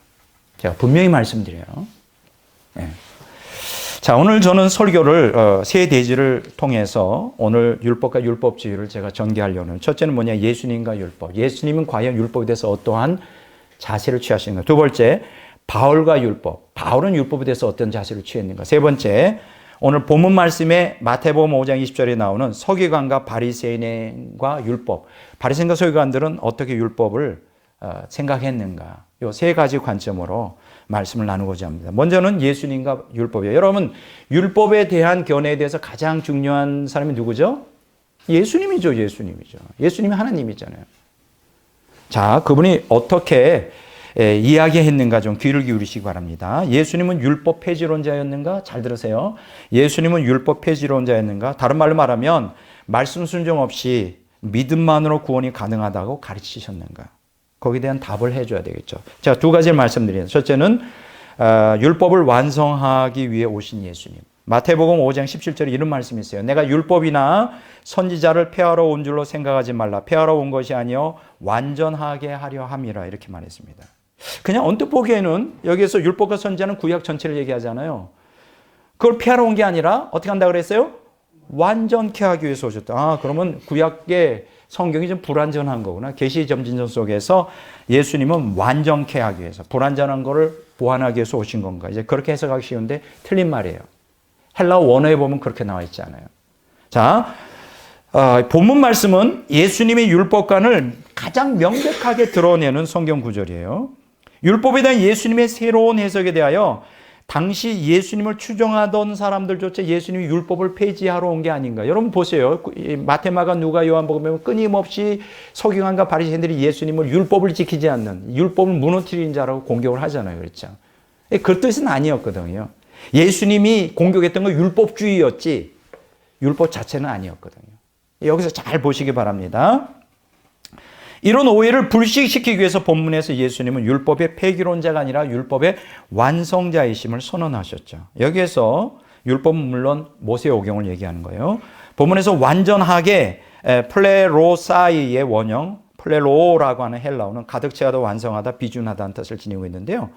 A: 제가 분명히 말씀드려요. 예. 자, 오늘 저는 설교를 세 대지를 통해서 오늘 율법과 율법주의를 제가 전개하려는, 첫째는 뭐냐, 예수님과 율법. 예수님은 과연 율법에 대해서 어떠한 자세를 취하시는가. 두 번째, 바울과 율법. 바울은 율법에 대해서 어떤 자세를 취했는가. 세 번째, 오늘 본문 말씀에 마태복음 5장 20절에 나오는 서기관과 바리새인과 율법. 바리새인과 서기관들은 어떻게 율법을 생각했는가. 이 세 가지 관점으로 말씀을 나누고자 합니다. 먼저는 예수님과 율법이에요. 여러분, 율법에 대한 견해에 대해서 가장 중요한 사람이 누구죠? 예수님이죠. 예수님이죠. 예수님이 하나님이잖아요. 자, 그분이 어떻게 이야기했는가 좀 귀를 기울이시기 바랍니다. 예수님은 율법 폐지론자였는가? 잘 들으세요. 예수님은 율법 폐지론자였는가? 다른 말로 말하면 말씀 순종 없이 믿음만으로 구원이 가능하다고 가르치셨는가? 거기에 대한 답을 해줘야 되겠죠. 자, 두 가지를 말씀드립니다. 첫째는 율법을 완성하기 위해 오신 예수님. 마태복음 5장 17절에 이런 말씀이 있어요. 내가 율법이나 선지자를 폐하러 온 줄로 생각하지 말라. 폐하러 온 것이 아니요 완전하게 하려 함이라 이렇게 말했습니다. 그냥 언뜻 보기에는 여기에서 율법과 선지자는 구약 전체를 얘기하잖아요. 그걸 폐하러 온 게 아니라 어떻게 한다고 그랬어요? 완전케 하기 위해서 오셨다. 그러면 구약의 성경이 좀 불완전한 거구나. 계시 점진전 속에서 예수님은 완전케 하기 위해서, 불완전한 거를 보완하기 위해서 오신 건가. 이제 그렇게 해석하기 쉬운데 틀린 말이에요. 헬라어 원어에 보면 그렇게 나와 있지 않아요. 자, 본문 말씀은 예수님의 율법관을 가장 명백하게 드러내는 성경 구절이에요. 율법에 대한 예수님의 새로운 해석에 대하여 당시 예수님을 추종하던 사람들조차 예수님이 율법을 폐지하러 온 게 아닌가. 여러분 보세요. 마태, 마가, 누가, 요한복음에 보면 끊임없이 서기관과 바리새인들이 예수님을 율법을 지키지 않는, 율법을 무너뜨린 자라고 공격을 하잖아요. 그렇죠? 그 뜻은 아니었거든요. 예수님이 공격했던 건 율법주의였지 율법 자체는 아니었거든요. 여기서 잘 보시기 바랍니다. 이런 오해를 불식시키기 위해서 본문에서 예수님은 율법의 폐기론자가 아니라 율법의 완성자이심을 선언하셨죠. 여기에서 율법은 물론 모세오경을 얘기하는 거예요. 본문에서 완전하게 플레로사이의 원형 플레로라고 하는 헬라어는 가득 채하다, 완성하다, 비준하다는 뜻을 지니고 있는데요.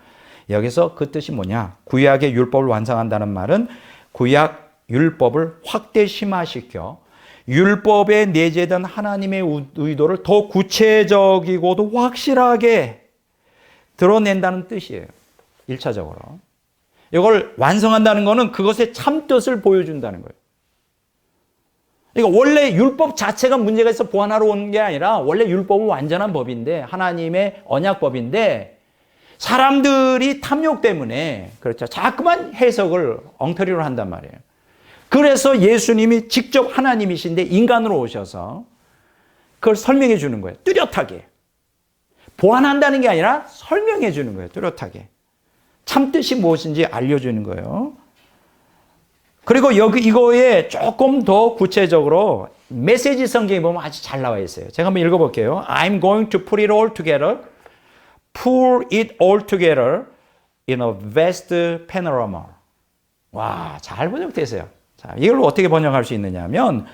A: 여기서 그 뜻이 뭐냐? 구약의 율법을 완성한다는 말은 구약 율법을 확대 심화시켜 율법에 내재된 하나님의 의도를 더 구체적이고도 확실하게 드러낸다는 뜻이에요. 1차적으로. 이걸 완성한다는 것은 그것의 참뜻을 보여준다는 거예요. 그러니까 원래 율법 자체가 문제가 있어 보완하러 온 게 아니라 원래 율법은 완전한 법인데 하나님의 언약법인데 사람들이 탐욕 때문에 그렇죠. 자꾸만 해석을 엉터리로 한단 말이에요. 그래서 예수님이 직접 하나님이신데 인간으로 오셔서 그걸 설명해 주는 거예요. 뚜렷하게. 보완한다는 게 아니라 설명해 주는 거예요. 뚜렷하게. 참뜻이 무엇인지 알려주는 거예요. 그리고 이거에 조금 더 구체적으로 메시지 성경에 보면 아주 잘 나와 있어요. 제가 한번 읽어볼게요. I'm going to put it all together. Pour it all together in a vast panorama. 와, 잘 번역되세요. 자, 이걸 어떻게 번역할 수 있느냐 하면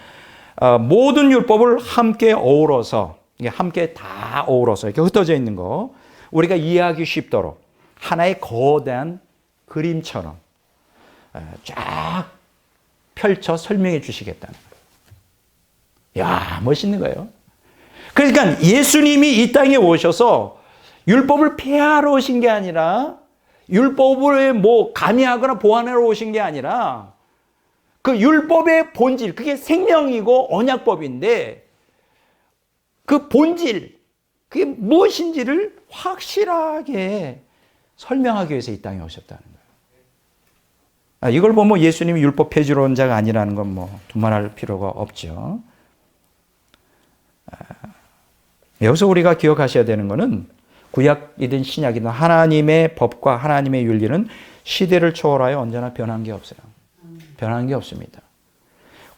A: 모든 율법을 함께 어우러서 이게 함께 다 어우러서 이렇게 흩어져 있는 거 우리가 이해하기 쉽도록 하나의 거대한 그림처럼 쫙 펼쳐 설명해 주시겠다는 거예요. 야, 멋있는 거예요. 그러니까 예수님이 이 땅에 오셔서 율법을 폐하러 오신 게 아니라 율법을 뭐 가미하거나 보완하러 오신 게 아니라 그 율법의 본질, 그게 생명이고 언약법인데 그 본질, 그게 무엇인지를 확실하게 설명하기 위해서 이 땅에 오셨다는 거예요. 이걸 보면 예수님이 율법 폐지론자가 아니라는 건 뭐 두말할 필요가 없죠. 여기서 우리가 기억하셔야 되는 것은 구약이든 신약이든 하나님의 법과 하나님의 윤리는 시대를 초월하여 언제나 변한 게 없어요. 변한 게 없습니다.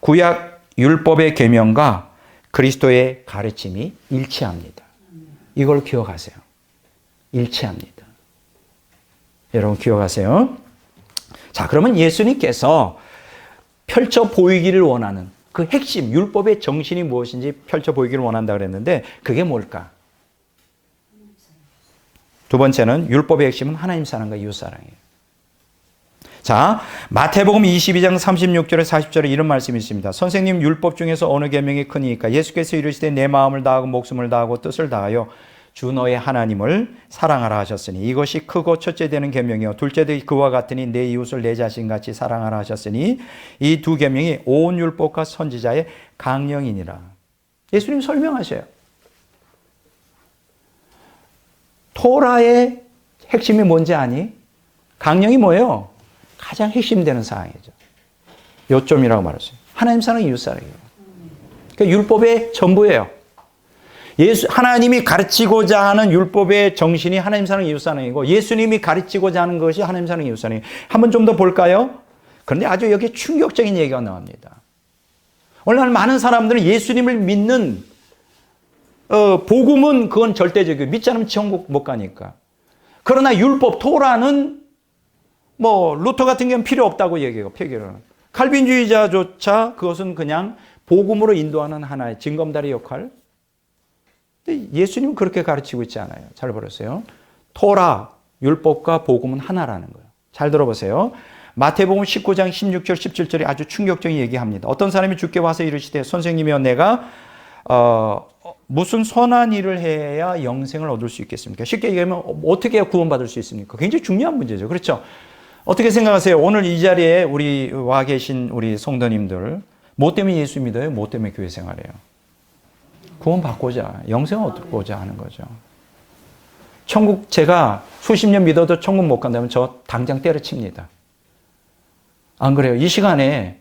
A: 구약 율법의 계명과 그리스도의 가르침이 일치합니다. 이걸 기억하세요. 일치합니다. 여러분 기억하세요. 자, 그러면 예수님께서 펼쳐 보이기를 원하는 그 핵심, 율법의 정신이 무엇인지 펼쳐 보이기를 원한다 그랬는데 그게 뭘까? 두 번째는 율법의 핵심은 하나님 사랑과 이웃 사랑이에요. 자, 마태복음 22장 36절에 40절에 이런 말씀이 있습니다. 선생님, 율법 중에서 어느 계명이 크니까? 예수께서 이르시되 내 마음을 다하고 목숨을 다하고 뜻을 다하여 주 너의 하나님을 사랑하라 하셨으니 이것이 크고 첫째 되는 계명이요 둘째도 그와 같으니 내 이웃을 내 자신같이 사랑하라 하셨으니 이 두 계명이 온 율법과 선지자의 강령이니라. 예수님 설명하셔요. 토라의 핵심이 뭔지 아니? 강령이 뭐예요? 가장 핵심되는 사항이죠. 요점이라고 말했어요. 하나님 사랑, 이웃 사랑이에요. 그러니까 율법의 전부예요. 하나님이 가르치고자 하는 율법의 정신이 하나님 사랑, 이웃 사랑이고 예수님이 가르치고자 하는 것이 하나님 사랑, 이웃 사랑이에요. 한번 좀 더 볼까요? 그런데 아주 여기 충격적인 얘기가 나옵니다. 오늘날 많은 사람들은 예수님을 믿는 복음은 그건 절대적이고 믿지 않으면 천국 못 가니까. 그러나 율법, 토라는 뭐 루터 같은 경우는 필요 없다고 얘기해요. 폐기를. 칼빈주의자조차 그것은 그냥 복음으로 인도하는 하나의 징검다리 역할. 근데 예수님은 그렇게 가르치고 있지 않아요. 잘 보세요. 토라, 율법과 복음은 하나라는 거예요. 잘 들어보세요. 마태복음 19장 16절 17절에 아주 충격적인 얘기합니다. 어떤 사람이 주께 와서 이르시되 선생님이여 내가 무슨 선한 일을 해야 영생을 얻을 수 있겠습니까? 쉽게 얘기하면 어떻게 해야 구원받을 수 있습니까? 굉장히 중요한 문제죠. 그렇죠? 어떻게 생각하세요? 오늘 이 자리에 우리 와 계신 우리 성도님들 뭐 때문에 예수 믿어요? 뭐 때문에 교회 생활해요? 구원받고자, 영생을 얻고자 하는 거죠. 천국 제가 수십 년 믿어도 천국 못 간다면 저 당장 때려칩니다. 안 그래요? 이 시간에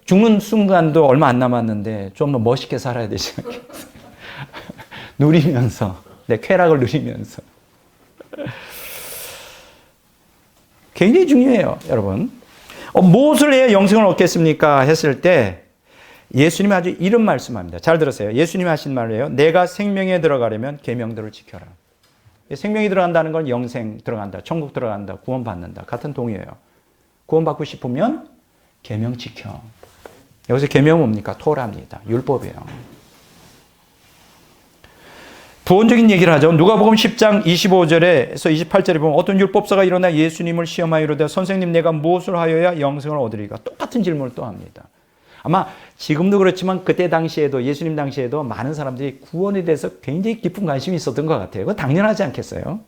A: 죽는 순간도 얼마 안 남았는데 좀 더 멋있게 살아야 되지 않겠어요? 누리면서, 내 쾌락을 누리면서. 굉장히 중요해요, 여러분. 무엇을 해야 영생을 얻겠습니까? 했을 때 예수님이 아주 이런 말씀합니다. 잘 들으세요. 예수님이 하신 말이에요. 내가 생명에 들어가려면 계명들을 지켜라. 생명이 들어간다는 건 영생 들어간다, 천국 들어간다, 구원받는다. 같은 동의어예요. 구원받고 싶으면 계명 지켜. 여기서 계명은 뭡니까? 토라입니다. 율법이에요. 부언적인 얘기를 하죠. 누가복음 10장 25절에서 28절에 보면 어떤 율법사가 일어나 예수님을 시험하여 이르되 선생님 내가 무엇을 하여야 영생을 얻으리까? 똑같은 질문을 또 합니다. 아마 지금도 그렇지만 그때 당시에도 예수님 당시에도 많은 사람들이 구원에 대해서 굉장히 깊은 관심이 있었던 것 같아요. 그건 당연하지 않겠어요?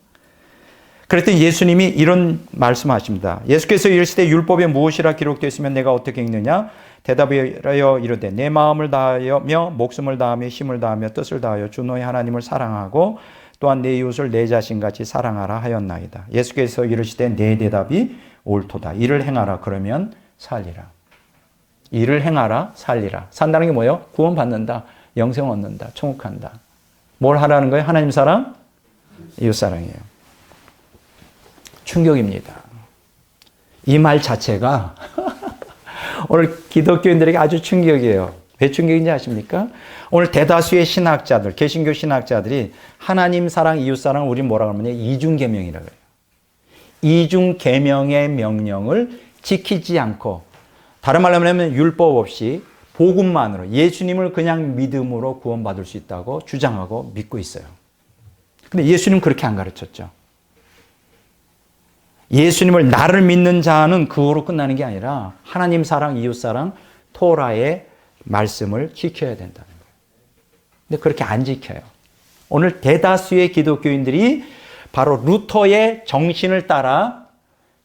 A: 그랬더니 예수님이 이런 말씀하십니다. 예수께서 이르시되 율법에 무엇이라 기록되어 있으면 내가 어떻게 읽느냐? 대답하여 이르되 내 마음을 다하며 목숨을 다하며 힘을 다하며 뜻을 다하여 주 너의 하나님을 사랑하고 또한 내 이웃을 내 자신같이 사랑하라 하였나이다. 예수께서 이르시되 내 대답이 옳도다. 이를 행하라 그러면 살리라. 이를 행하라 살리라. 산다는 게 뭐예요? 구원받는다. 영생 얻는다. 천국 간다. 뭘 하라는 거예요? 하나님 사랑, 이웃 사랑이에요. 충격입니다. 이 말 자체가 오늘 기독교인들에게 아주 충격이에요. 왜 충격인지 아십니까? 오늘 대다수의 신학자들, 개신교 신학자들이 하나님 사랑, 이웃 사랑을 우리 뭐라고 하면 이중계명이라고 해요. 이중계명의 명령을 지키지 않고 다른 말로 하면 율법 없이 복음만으로 예수님을 그냥 믿음으로 구원받을 수 있다고 주장하고 믿고 있어요. 근데 예수님은 그렇게 안 가르쳤죠. 예수님을 나를 믿는 자는 그거로 끝나는 게 아니라 하나님 사랑, 이웃 사랑, 토라의 말씀을 지켜야 된다는 거예요. 근데 그렇게 안 지켜요. 오늘 대다수의 기독교인들이 바로 루터의 정신을 따라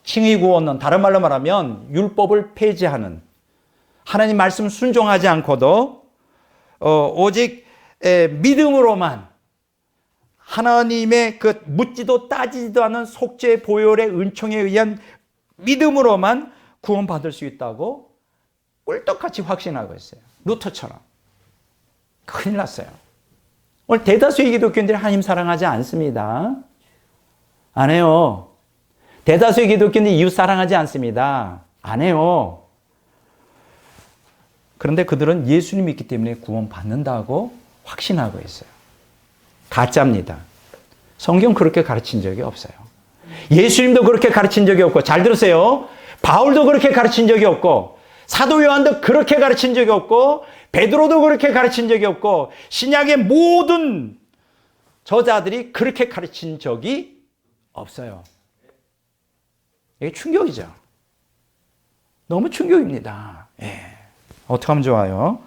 A: 칭의 구원론, 다른 말로 말하면 율법을 폐지하는, 하나님 말씀 순종하지 않고도 오직 믿음으로만 하나님의 그 묻지도 따지지도 않은 속죄 보혈의 은총에 의한 믿음으로만 구원받을 수 있다고 꿀떡같이 확신하고 있어요. 루터처럼. 큰일 났어요. 오늘 대다수의 기독교인들이 하나님 사랑하지 않습니다. 안 해요. 대다수의 기독교인들이 이웃 사랑하지 않습니다. 안 해요. 그런데 그들은 예수님이 있기 때문에 구원받는다고 확신하고 있어요. 가짜입니다. 성경 그렇게 가르친 적이 없어요. 예수님도 그렇게 가르친 적이 없고, 잘 들으세요. 바울도 그렇게 가르친 적이 없고, 사도 요한도 그렇게 가르친 적이 없고, 베드로도 그렇게 가르친 적이 없고, 신약의 모든 저자들이 그렇게 가르친 적이 없어요. 이게 충격이죠. 너무 충격입니다. 예. 어떻게 하면 좋아요?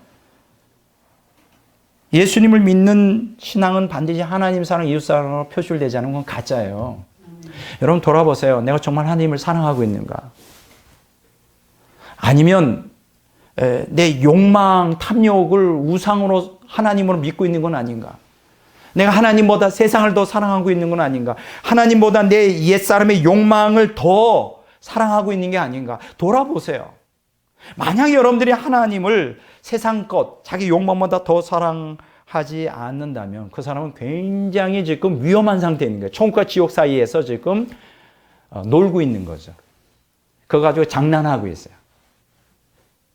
A: 예수님을 믿는 신앙은 반드시 하나님 사랑, 이웃 사랑으로 표출되지 않은 건 가짜예요. 여러분 돌아보세요. 내가 정말 하나님을 사랑하고 있는가? 아니면 내 욕망, 탐욕을 우상으로 하나님으로 믿고 있는 건 아닌가? 내가 하나님보다 세상을 더 사랑하고 있는 건 아닌가? 하나님보다 내 옛사람의 욕망을 더 사랑하고 있는 게 아닌가? 돌아보세요. 만약 여러분들이 하나님을 세상 것, 자기 욕망보다 더 사랑하지 않는다면 그 사람은 굉장히 지금 위험한 상태에 있는 거예요. 천국과 지옥 사이에서 지금 놀고 있는 거죠. 그거 가지고 장난하고 있어요.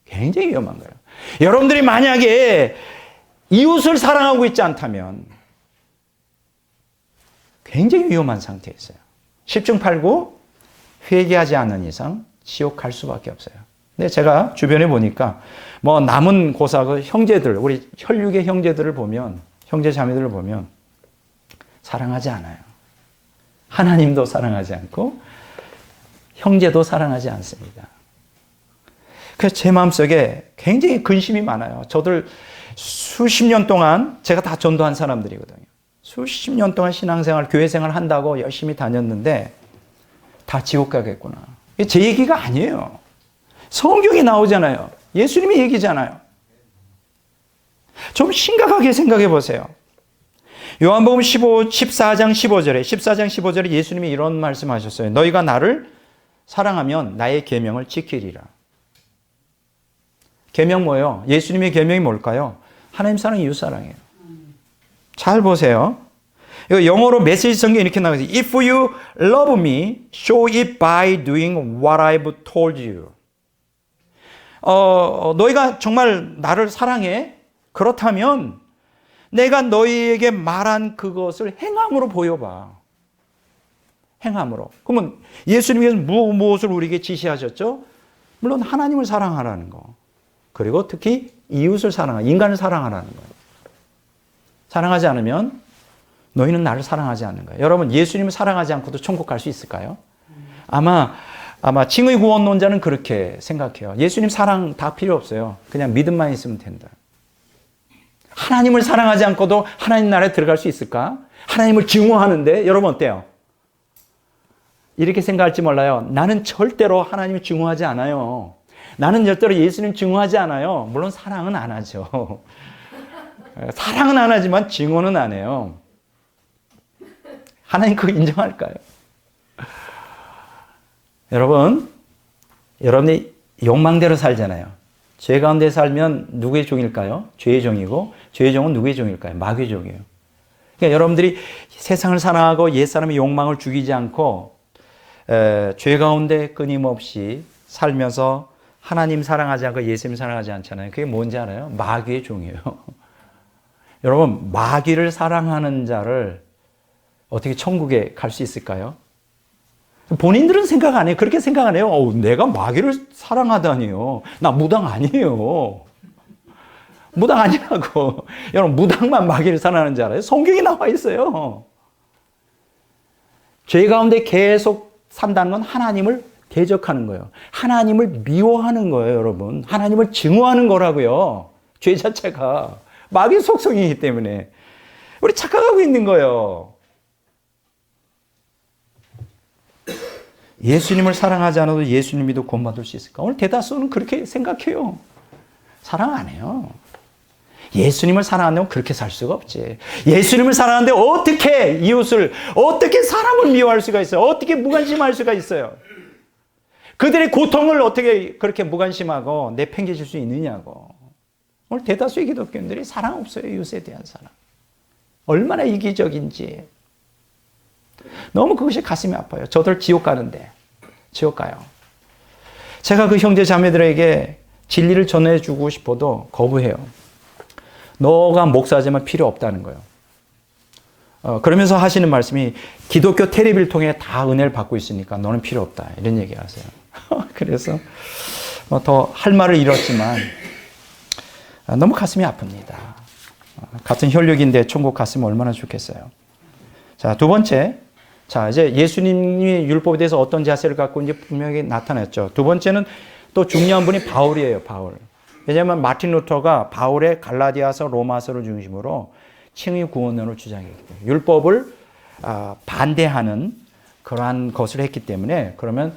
A: 굉장히 위험한 거예요. 여러분들이 만약에 이웃을 사랑하고 있지 않다면 굉장히 위험한 상태에 있어요. 10중 8구 회개하지 않는 이상 지옥 갈 수밖에 없어요. 근데 제가 주변에 보니까 뭐 남은 고사 그 형제들, 우리 혈육의 형제들을 보면, 형제 자매들을 보면 사랑하지 않아요. 하나님도 사랑하지 않고 형제도 사랑하지 않습니다. 그래서 제 마음속에 굉장히 근심이 많아요. 저들 수십 년 동안 제가 다 전도한 사람들이거든요. 수십 년 동안 신앙생활, 교회생활 한다고 열심히 다녔는데 다 지옥 가겠구나. 이게 제 얘기가 아니에요. 성경에 나오잖아요. 예수님의 얘기잖아요. 좀 심각하게 생각해 보세요. 요한복음 14장 15절에 예수님이 이런 말씀하셨어요. 너희가 나를 사랑하면 나의 계명을 지키리라. 계명 뭐예요? 예수님의 계명이 뭘까요? 하나님 사랑, 이웃 사랑이에요. 잘 보세요. 이거 영어로 메시지 성경에 이렇게 나와 있어요. If you love me, show it by doing what I've told you. 너희가 정말 나를 사랑해? 그렇다면 내가 너희에게 말한 그것을 행함으로 보여봐. 행함으로. 그러면 예수님께서 무엇을 우리에게 지시하셨죠? 물론 하나님을 사랑하라는 거. 그리고 특히 이웃을 사랑하라. 인간을 사랑하라는 거예요. 사랑하지 않으면 너희는 나를 사랑하지 않는 거예요. 여러분, 예수님을 사랑하지 않고도 천국 갈 수 있을까요? 아마 칭의 구원론자는 그렇게 생각해요. 예수님 사랑 다 필요 없어요. 그냥 믿음만 있으면 된다. 하나님을 사랑하지 않고도 하나님 나라에 들어갈 수 있을까? 하나님을 증오하는데 여러분 어때요? 이렇게 생각할지 몰라요. 나는 절대로 하나님을 증오하지 않아요. 나는 절대로 예수님 증오하지 않아요. 물론 사랑은 안 하죠. 사랑은 안 하지만 증오는 안 해요. 하나님 그거 인정할까요? 여러분이 욕망대로 살잖아요. 죄 가운데 살면 누구의 종일까요? 죄의 종이고 죄의 종은 누구의 종일까요? 마귀의 종이에요. 그러니까 여러분들이 세상을 사랑하고 옛사람의 욕망을 죽이지 않고 죄 가운데 끊임없이 살면서 하나님 사랑하지 않고 예수님 사랑하지 않잖아요. 그게 뭔지 알아요? 마귀의 종이에요. 여러분, 마귀를 사랑하는 자를 어떻게 천국에 갈 수 있을까요? 본인들은 생각 안 해요. 그렇게 생각 안 해요. 내가 마귀를 사랑하다니요. 나 무당 아니에요. 무당 아니라고. 여러분, 무당만 마귀를 사랑하는 줄 알아요? 성경에 나와 있어요. 죄 가운데 계속 산다는 건 하나님을 대적하는 거예요. 하나님을 미워하는 거예요, 여러분. 하나님을 증오하는 거라고요. 죄 자체가. 마귀 속성이기 때문에. 우리 착각하고 있는 거예요. 예수님을 사랑하지 않아도 예수님이도 구원받을 수 있을까? 오늘 대다수는 그렇게 생각해요. 사랑 안 해요. 예수님을 사랑한다면 그렇게 살 수가 없지. 예수님을 사랑하는데 어떻게 이웃을, 어떻게 사람을 미워할 수가 있어요? 어떻게 무관심할 수가 있어요? 그들의 고통을 어떻게 그렇게 무관심하고 내팽개칠 수 있느냐고. 오늘 대다수의 기독교인들이 사랑 없어요. 이웃에 대한 사랑. 얼마나 이기적인지. 너무 그것이 가슴이 아파요. 저들 지옥 가는데. 지옥 가요. 제가 그 형제 자매들에게 진리를 전해주고 싶어도 거부해요. 너가 목사지만 필요 없다는 거예요. 그러면서 하시는 말씀이 기독교 텔레비를 통해 다 은혜를 받고 있으니까 너는 필요 없다. 이런 얘기 하세요. 그래서 더 할 말을 잃었지만 너무 가슴이 아픕니다. 같은 혈육인데 천국 갔으면 얼마나 좋겠어요. 자, 두 번째. 자, 이제 예수님이 율법에 대해서 어떤 자세를 갖고 있는지 분명히 나타났죠. 두 번째는 또 중요한 분이 바울이에요, 바울. 왜냐하면 마틴 루터가 바울의 갈라디아서, 로마서를 중심으로 칭의 구원론을 주장했기 때문에 율법을 반대하는 그러한 것을 했기 때문에 그러면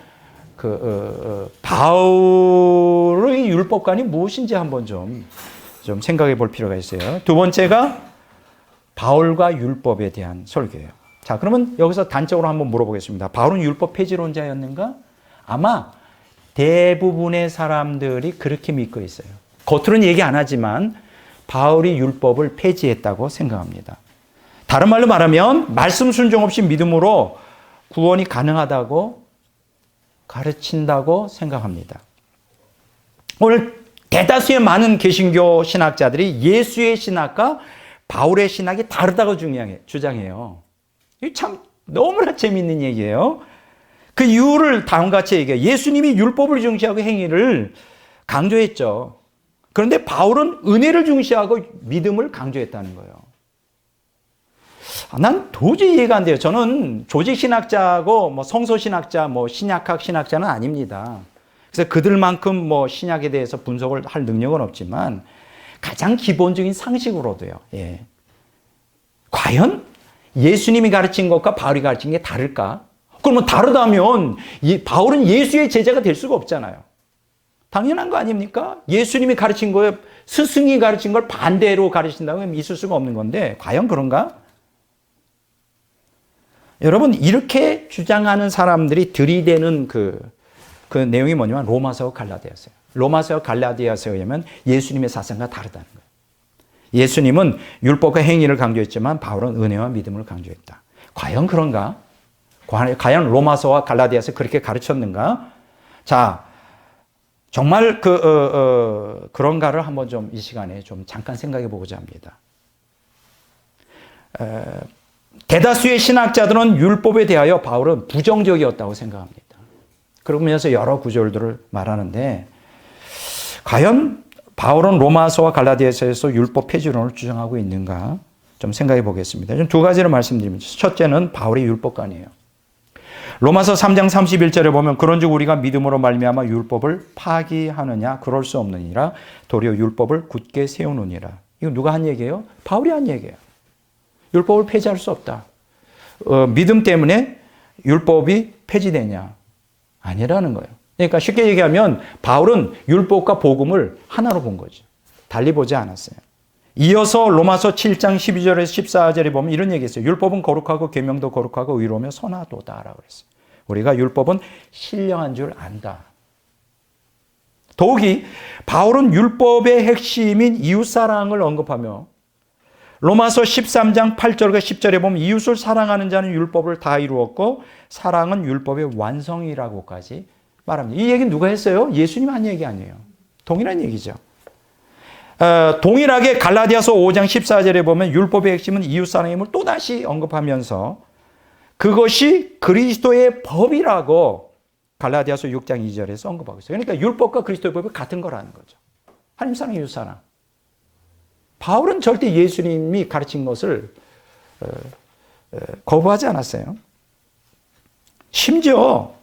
A: 바울의 율법관이 무엇인지 한번 좀 생각해 볼 필요가 있어요. 두 번째가 바울과 율법에 대한 설교예요. 자, 그러면 여기서 단적으로 한번 물어보겠습니다. 바울은 율법 폐지론자였는가? 아마 대부분의 사람들이 그렇게 믿고 있어요. 겉으로는 얘기 안 하지만 바울이 율법을 폐지했다고 생각합니다. 다른 말로 말하면 말씀 순종 없이 믿음으로 구원이 가능하다고 가르친다고 생각합니다. 오늘 대다수의 많은 개신교 신학자들이 예수의 신학과 바울의 신학이 다르다고 주장해요. 이게 참 너무나 재미있는 얘기예요. 그 이유를 다음과 같이 얘기해요. 예수님이 율법을 중시하고 행위를 강조했죠. 그런데 바울은 은혜를 중시하고 믿음을 강조했다는 거예요. 난 도저히 이해가 안 돼요. 저는 조직신학자고 성서신학자, 신약학 신학자는 아닙니다. 그래서 그들만큼 신약에 대해서 분석을 할 능력은 없지만 가장 기본적인 상식으로도요. 예. 과연 예수님이 가르친 것과 바울이 가르친 게 다를까? 그러면 다르다면 바울은 예수의 제자가 될 수가 없잖아요. 당연한 거 아닙니까? 예수님이 가르친 거에 스승이 가르친 걸 반대로 가르친다면 있을 수가 없는 건데 과연 그런가? 여러분, 이렇게 주장하는 사람들이 들이대는 그 내용이 뭐냐면 로마서와 갈라디아서예요. 로마서와 갈라디아서에 의하면 예수님의 사상과 다르다는 거예요. 예수님은 율법과 행위를 강조했지만 바울은 은혜와 믿음을 강조했다. 과연 그런가? 과연 로마서와 갈라디아서 그렇게 가르쳤는가? 자, 정말 그런가를 한번 좀 이 시간에 좀 잠깐 생각해 보고자 합니다. 대다수의 신학자들은 율법에 대하여 바울은 부정적이었다고 생각합니다. 그러면서 여러 구절들을 말하는데 과연 바울은 로마서와 갈라디아서에서 율법 폐지론을 주장하고 있는가 좀 생각해 보겠습니다. 좀 두 가지를 말씀드립니다. 첫째는 바울의 율법관이에요. 로마서 3장 31절에 보면 그런즉 우리가 믿음으로 말미암아 율법을 파기하느냐 그럴 수 없느니라 도리어 율법을 굳게 세우느니라. 이거 누가 한 얘기예요? 바울이 한 얘기예요. 율법을 폐지할 수 없다. 믿음 때문에 율법이 폐지되냐? 아니라는 거예요. 그러니까 쉽게 얘기하면 바울은 율법과 복음을 하나로 본 거죠. 달리 보지 않았어요. 이어서 로마서 7장 12절에서 14절에 보면 이런 얘기 있어요. 율법은 거룩하고 계명도 거룩하고 의로우며 선하도다라고 그랬어요. 우리가 율법은 신령한 줄 안다. 더욱이 바울은 율법의 핵심인 이웃사랑을 언급하며 로마서 13장 8절과 10절에 보면 이웃을 사랑하는 자는 율법을 다 이루었고 사랑은 율법의 완성이라고까지 말합니다. 이 얘기는 누가 했어요? 예수님 한 얘기 아니에요. 동일한 얘기죠. 동일하게 갈라디아서 5장 14절에 보면 율법의 핵심은 이웃사랑임을 또다시 언급하면서 그것이 그리스도의 법이라고 갈라디아서 6장 2절에서 언급하고 있어요. 그러니까 율법과 그리스도의 법이 같은 거라는 거죠. 하나님 사랑, 이웃 사랑. 바울은 절대 예수님이 가르친 것을 거부하지 않았어요. 심지어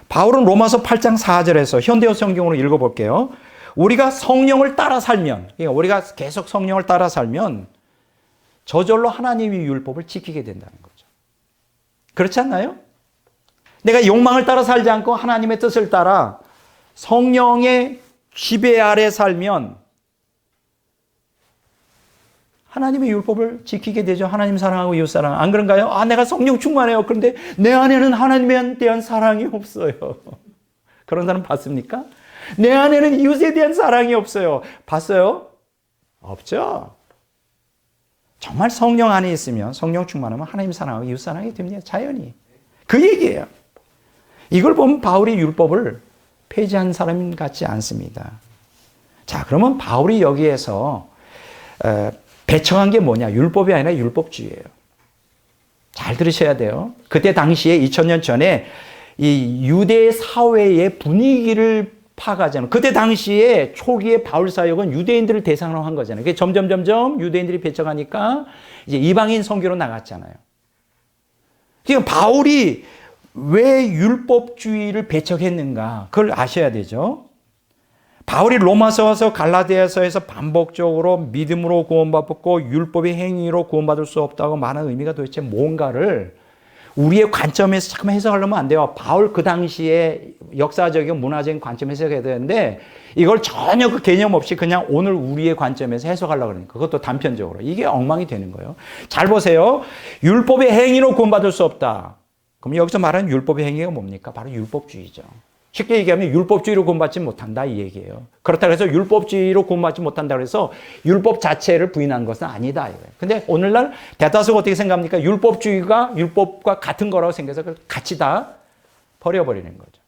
A: 바울은 로마서 8장 4절에서 현대어 성경으로 읽어볼게요. 우리가 성령을 따라 살면, 그러니까 우리가 계속 성령을 따라 살면 저절로 하나님의 율법을 지키게 된다는 거죠. 그렇지 않나요? 내가 욕망을 따라 살지 않고 하나님의 뜻을 따라 성령의 지배 아래 살면 하나님의 율법을 지키게 되죠. 하나님 사랑하고 이웃 사랑. 안 그런가요? 아, 내가 성령 충만해요. 그런데 내 안에는 하나님에 대한 사랑이 없어요. 그런 사람 봤습니까? 내 안에는 이웃에 대한 사랑이 없어요. 봤어요? 없죠. 정말 성령 안에 있으면 성령 충만하면 하나님 사랑하고 이웃 사랑이 됩니다. 자연히. 그 얘기예요. 이걸 보면 바울이 율법을 폐지한 사람 같지 않습니다. 자, 그러면 바울이 여기에서 배척한 게 뭐냐? 율법이 아니라 율법주의예요. 잘 들으셔야 돼요. 그때 당시에 2000년 전에 이 유대 사회의 분위기를 파악하잖아요. 그때 당시에 초기에 바울 사역은 유대인들을 대상으로 한 거잖아요. 그게 점점 유대인들이 배척하니까 이제 이방인 선교로 나갔잖아요. 지금 바울이 왜 율법주의를 배척했는가? 그걸 아셔야 되죠. 바울이 로마서에서 갈라디아서에서 반복적으로 믿음으로 구원받고 율법의 행위로 구원받을 수 없다고 말하는 의미가 도대체 뭔가를 우리의 관점에서 잠깐 해석하려면 안 돼요. 바울 그 당시에 역사적인 문화적인 관점에서 해석해야 되는데 이걸 전혀 그 개념 없이 그냥 오늘 우리의 관점에서 해석하려고 그러니까 그것도 단편적으로. 이게 엉망이 되는 거예요. 잘 보세요. 율법의 행위로 구원받을 수 없다. 그럼 여기서 말하는 율법의 행위가 뭡니까? 바로 율법주의죠. 쉽게 얘기하면 율법주의로 구원받지 못한다 이 얘기예요. 그렇다고 해서 율법주의로 구원받지 못한다고 해서 율법 자체를 부인한 것은 아니다 이거예요. 근데 오늘날 대다수가 어떻게 생각합니까? 율법주의가 율법과 같은 거라고 생각해서 그걸 같이 다 버려버리는 거죠.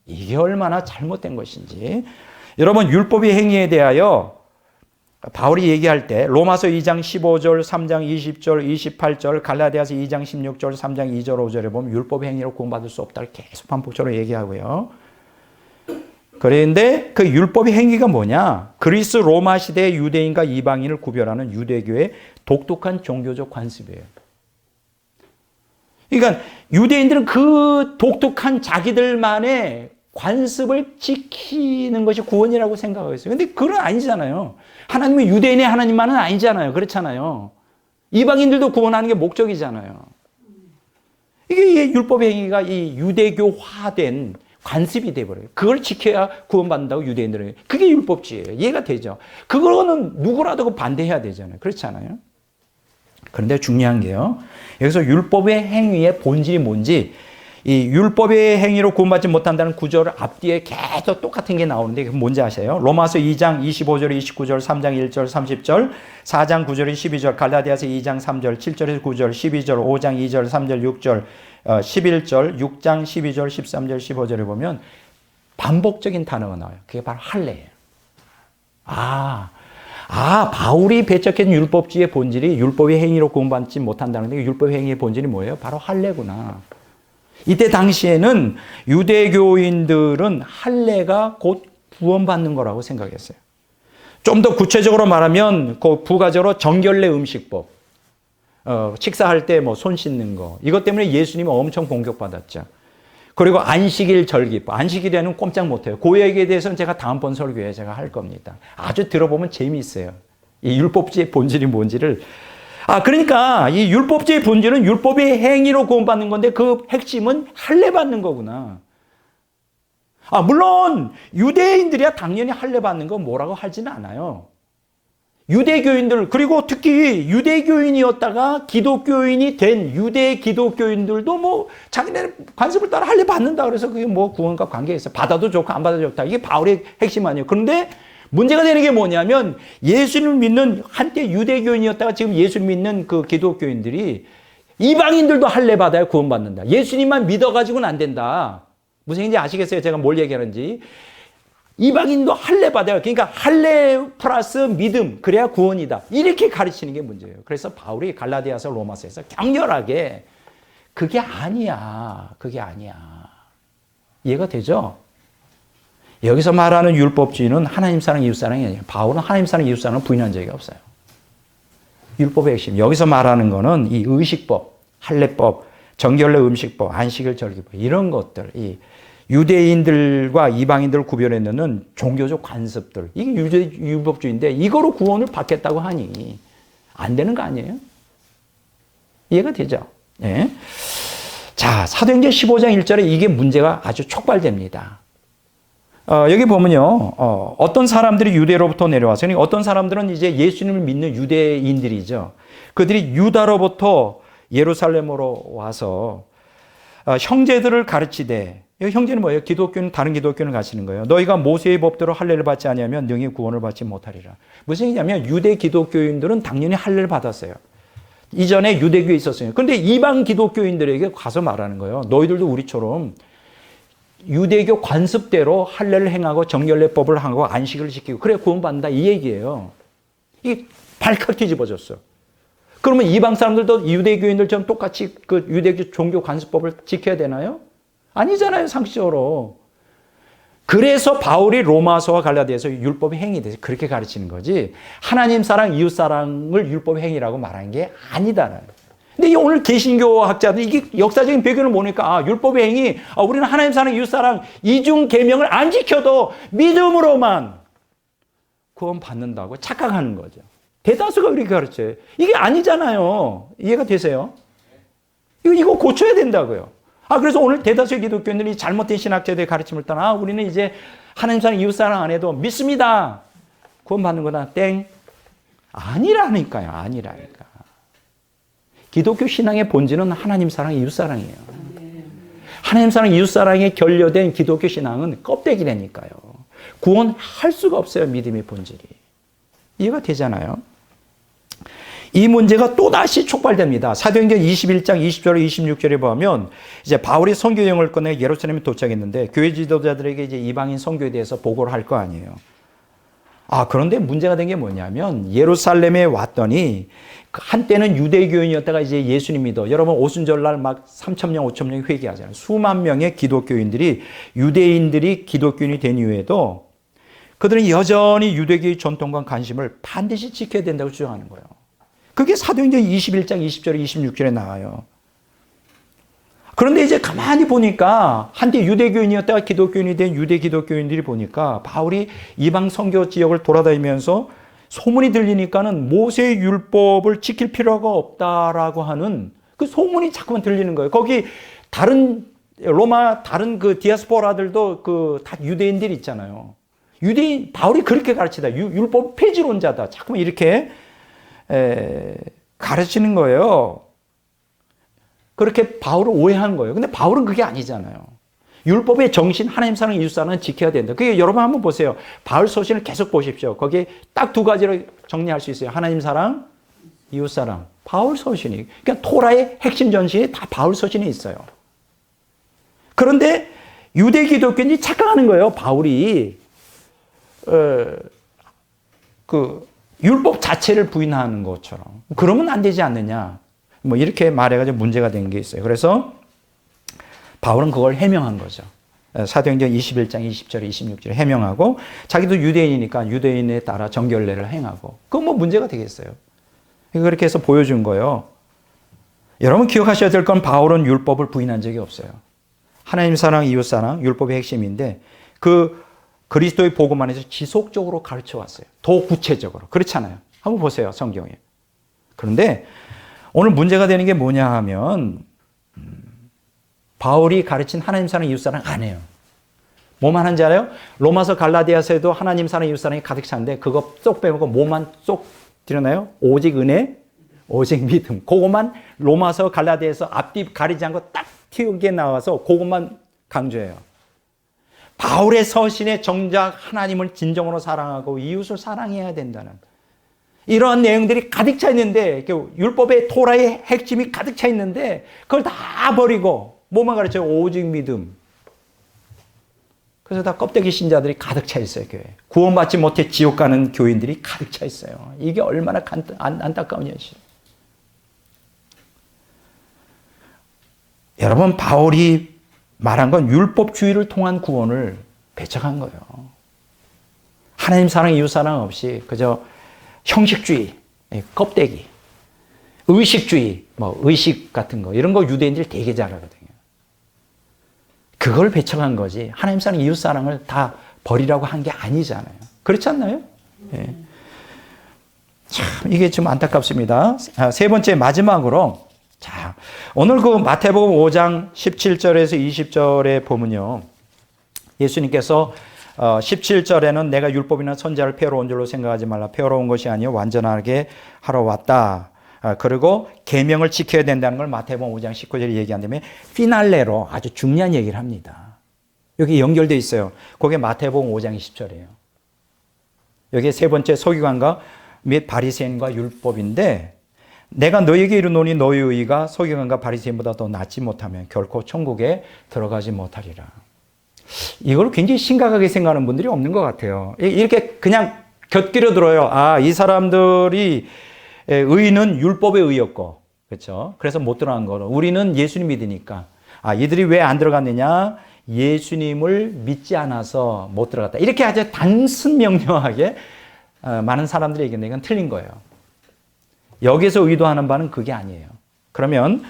A: 이게 얼마나 잘못된 것인지. 여러분 율법의 행위에 대하여 바울이 얘기할 때 로마서 2장 15절, 3장 20절, 28절, 갈라디아서 2장 16절, 3장 2절, 5절에 보면 율법의 행위로 구원받을 수 없다를 계속 반복적으로 얘기하고요. 그런데 그 율법의 행위가 뭐냐? 그리스 로마 시대의 유대인과 이방인을 구별하는 유대교의 독특한 종교적 관습이에요. 그러니까 유대인들은 그 독특한 자기들만의 관습을 지키는 것이 구원이라고 생각하고 있어요. 근데 그건 아니잖아요. 하나님은 유대인의 하나님만은 아니잖아요. 그렇잖아요. 이방인들도 구원하는 게 목적이잖아요. 이게 율법의 행위가 이 유대교화된 관습이 돼버려요. 그걸 지켜야 구원받는다고 유대인들은. 그게 율법주의예요. 이해가 되죠. 그거는 누구라도 반대해야 되잖아요. 그렇잖아요. 그런데 중요한 게요. 여기서 율법의 행위의 본질이 뭔지 이 율법의 행위로 구원받지 못한다는 구절 앞뒤에 계속 똑같은 게 나오는데 그게 뭔지 아세요? 로마서 2장 25절, 29절, 3장 1절, 30절, 4장 9절, 12절, 갈라디아서 2장 3절, 7절에서 9절, 12절, 5장 2절, 3절, 6절, 11절, 6장 12절, 13절, 15절에 보면 반복적인 단어가 나와요. 그게 바로 할례예요. 바울이 배척한 율법주의의 본질이 율법의 행위로 구원받지 못한다는데 율법의 행위의 본질이 뭐예요? 바로 할례구나. 이때 당시에는 유대교인들은 할례가 곧 구원받는 거라고 생각했어요. 좀 더 구체적으로 말하면 그 부가적으로 정결례 음식법, 식사할 때 뭐 손 씻는 거, 이것 때문에 예수님은 엄청 공격받았죠. 그리고 안식일 절기법, 안식일에는 꼼짝 못해요. 그 얘기에 대해서는 제가 다음번 설교에 제가 할 겁니다. 아주 들어보면 재미있어요. 이 율법주의 본질이 뭔지를. 그러니까 이 율법주의 본질은 율법의 행위로 구원받는 건데 그 핵심은 할례 받는 거구나. 물론 유대인들이야 당연히 할례 받는 거 뭐라고 하지는 않아요. 유대교인들, 그리고 특히 유대교인이었다가 기독교인이 된 유대 기독교인들도 뭐 자기네 관습을 따라 할례 받는다 그래서 그게 뭐 구원과 관계가 있어요. 받아도 좋고 안 받아도 좋다. 이게 바울의 핵심 아니에요. 그런데 문제가 되는 게 뭐냐면 예수님을 믿는 한때 유대교인이었다가 지금 예수를 믿는 그 기독교인들이 이방인들도 할례 받아야 구원받는다. 예수님만 믿어가지고는 안 된다. 무슨 얘기인지 아시겠어요? 제가 뭘 얘기하는지. 이방인도 할례 받아요. 그러니까 할례 플러스 믿음, 그래야 구원이다. 이렇게 가르치는 게 문제예요. 그래서 바울이 갈라디아서 로마서에서 격렬하게 그게 아니야. 그게 아니야. 이해가 되죠? 여기서 말하는 율법주의는 하나님 사랑, 이웃 사랑이 아니에요. 바울은 하나님 사랑, 이웃 사랑을 부인한 적이 없어요. 율법의 핵심. 여기서 말하는 거는 이 의식법, 할례법, 정결례 음식법, 안식일 절기법 이런 것들, 이 유대인들과 이방인들을 구별해내는 종교적 관습들, 이게 율법주의인데 이거로 구원을 받겠다고 하니 안 되는 거 아니에요? 이해가 되죠? 네. 자, 사도행전 15장 1절에 이게 문제가 아주 촉발됩니다. 여기 보면요, 어떤 사람들이 유대로부터 내려와서, 그러니까 어떤 사람들은 이제 예수님을 믿는 유대인들이죠. 그들이 유다로부터 예루살렘으로 와서 형제들을 가르치되, 여기 형제는 뭐예요? 기독교는 다른 기독교는 가시는 거예요. 너희가 모세의 법대로 할례를 받지 아니하면 능히 구원을 받지 못하리라. 무슨 얘기냐면 유대 기독교인들은 당연히 할례를 받았어요. 이전에 유대교에 있었어요. 그런데 이방 기독교인들에게 가서 말하는 거예요. 너희들도 우리처럼 유대교 관습대로 할례를 행하고 정결례법을 하고 안식을 지키고 그래 구원받는다 이 얘기예요. 이게 발칵 뒤집어졌어. 그러면 이방 사람들도 유대교인들처럼 똑같이 그 유대교 종교 관습법을 지켜야 되나요? 아니잖아요, 상식적으로. 그래서 바울이 로마서와 갈라디아서 율법의 행위에 대해서 그렇게 가르치는 거지 하나님 사랑, 이웃 사랑을 율법의 행위라고 말하는 게 아니다라는 거예요. 근데 오늘 개신교 학자들 이게 역사적인 배경을 보니까 율법의 행위, 우리는 하나님 사랑, 이웃 사랑 이중 계명을 안 지켜도 믿음으로만 구원 받는다고 착각하는 거죠. 대다수가 그렇게 가르쳐요. 이게 아니잖아요. 이해가 되세요? 이거 고쳐야 된다고요. 그래서 오늘 대다수의 기독교인들이 잘못된 신학자들의 가르침을 따라 우리는 이제 하나님 사랑, 이웃 사랑 안 해도 믿습니다. 구원 받는 거다. 땡. 아니라니까요. 아니라니까. 기독교 신앙의 본질은 하나님 사랑, 이웃 사랑이에요. 하나님 사랑, 이웃 사랑에 결여된 기독교 신앙은 껍데기라니까요. 구원할 수가 없어요. 믿음의 본질이. 이해가 되잖아요. 이 문제가 또다시 촉발됩니다. 사도행전 21장 20절 26절에 보면 이제 바울이 선교 여행을 끝내 예루살렘에 도착했는데 교회 지도자들에게 이제 이방인 선교에 대해서 보고를 할 거 아니에요. 그런데 문제가 된 게 뭐냐면 예루살렘에 왔더니 한때는 유대교인이었다가 이제 예수님 믿어. 여러분 오순절날 막 3,000명, 5,000명이 회개하잖아요. 수만 명의 기독교인들이 유대인들이 기독교인이 된 이후에도 그들은 여전히 유대교의 전통과 관심을 반드시 지켜야 된다고 주장하는 거예요. 그게 사도행전 21장 20절에 26절에 나와요. 그런데 이제 가만히 보니까 한때 유대교인이었다가 기독교인이 된 유대 기독교인들이 보니까 바울이 이방 선교 지역을 돌아다니면서 소문이 들리니까는 모세의 율법을 지킬 필요가 없다라고 하는 그 소문이 자꾸만 들리는 거예요. 거기 다른 로마 다른 그 디아스포라들도 그 다 유대인들이 있잖아요. 유대인 바울이 그렇게 가르치다. 율법 폐지론자다. 자꾸만 이렇게 가르치는 거예요. 그렇게 바울을 오해한 거예요. 근데 바울은 그게 아니잖아요. 율법의 정신, 하나님 사랑, 이웃 사랑은 지켜야 된다. 그게 여러분 한번 보세요. 바울 서신을 계속 보십시오. 거기에 딱 두 가지로 정리할 수 있어요. 하나님 사랑, 이웃 사랑. 바울 서신이. 그러니까 토라의 핵심 전신이 다 바울 서신에 있어요. 그런데 유대 기독교인이 착각하는 거예요. 바울이 그 율법 자체를 부인하는 것처럼. 그러면 안 되지 않느냐. 뭐 이렇게 말해가지고 문제가 된 게 있어요. 그래서 바울은 그걸 해명한 거죠. 사도행전 21장 20절에 26절에 해명하고 자기도 유대인이니까 유대인에 따라 정결례를 행하고 그건 뭐 문제가 되겠어요. 그렇게 해서 보여준 거예요. 여러분 기억하셔야 될 건 바울은 율법을 부인한 적이 없어요. 하나님 사랑, 이웃 사랑, 율법의 핵심인데 그 그리스도의 복음 안에서 지속적으로 가르쳐 왔어요. 더 구체적으로. 그렇잖아요. 한번 보세요, 성경에. 그런데 오늘 문제가 되는 게 뭐냐 하면 바울이 가르친 하나님 사랑, 이웃 사랑 안 해요. 뭐만 하는지 알아요? 로마서 갈라디아서에도 하나님 사랑, 이웃 사랑이 가득 찼는데 그거 쏙 빼먹고 뭐만 쏙 드러나요? 오직 은혜, 오직 믿음. 그것만 로마서 갈라디아서 앞뒤 가리지 않고 딱 튀게 나와서 그것만 강조해요. 바울의 서신에 정작 하나님을 진정으로 사랑하고 이웃을 사랑해야 된다는 이러한 내용들이 가득 차 있는데 율법의 토라의 핵심이 가득 차 있는데 그걸 다 버리고 뭐만 가르쳐요? 오직 믿음. 그래서 다 껍데기 신자들이 가득 차 있어요. 교회에. 구원받지 못해 지옥 가는 교인들이 가득 차 있어요. 이게 얼마나 안타까운 현실. 여러분 바울이 말한 건 율법주의를 통한 구원을 배척한 거예요. 하나님 사랑, 이웃 사랑 없이 그저 형식주의, 껍데기, 의식주의, 뭐 의식 같은 거 이런 거 유대인들이 되게 잘하거든요. 그걸 배척한 거지 하나님 사랑, 이웃 사랑을 다 버리라고 한 게 아니잖아요. 그렇지 않나요? 예. 참 이게 좀 안타깝습니다. 세 번째 마지막으로 자, 오늘 그 마태복음 5장 17절에서 20절에 보면요. 예수님께서 17절에는 내가 율법이나 선지자를 폐하러 온 줄로 생각하지 말라. 폐하러 온 것이 아니요 완전하게 하러 왔다. 그리고 계명을 지켜야 된다는 걸 마태복음 5장 19절에 얘기한 다음에 피날레로 아주 중요한 얘기를 합니다. 여기 연결되어 있어요. 그게 마태복음 5장 20절이에요. 여기 세 번째 서기관과 및 바리새인과 율법인데 내가 너에게 이르노니 너의 의가 서기관과 바리새인보다 더 낫지 못하면 결코 천국에 들어가지 못하리라. 이걸 굉장히 심각하게 생각하는 분들이 없는 것 같아요. 이렇게 그냥 곁들여 들어요. 아, 이 사람들이 의는 율법의 의였고, 그렇죠? 그래서 못 들어간 거로. 우리는 예수님 믿으니까. 아, 이들이 왜 안 들어갔느냐? 예수님을 믿지 않아서 못 들어갔다. 이렇게 아주 단순 명료하게 많은 사람들이 얘기했는데 이건 틀린 거예요. 여기서 의도하는 바는 그게 아니에요. 그러면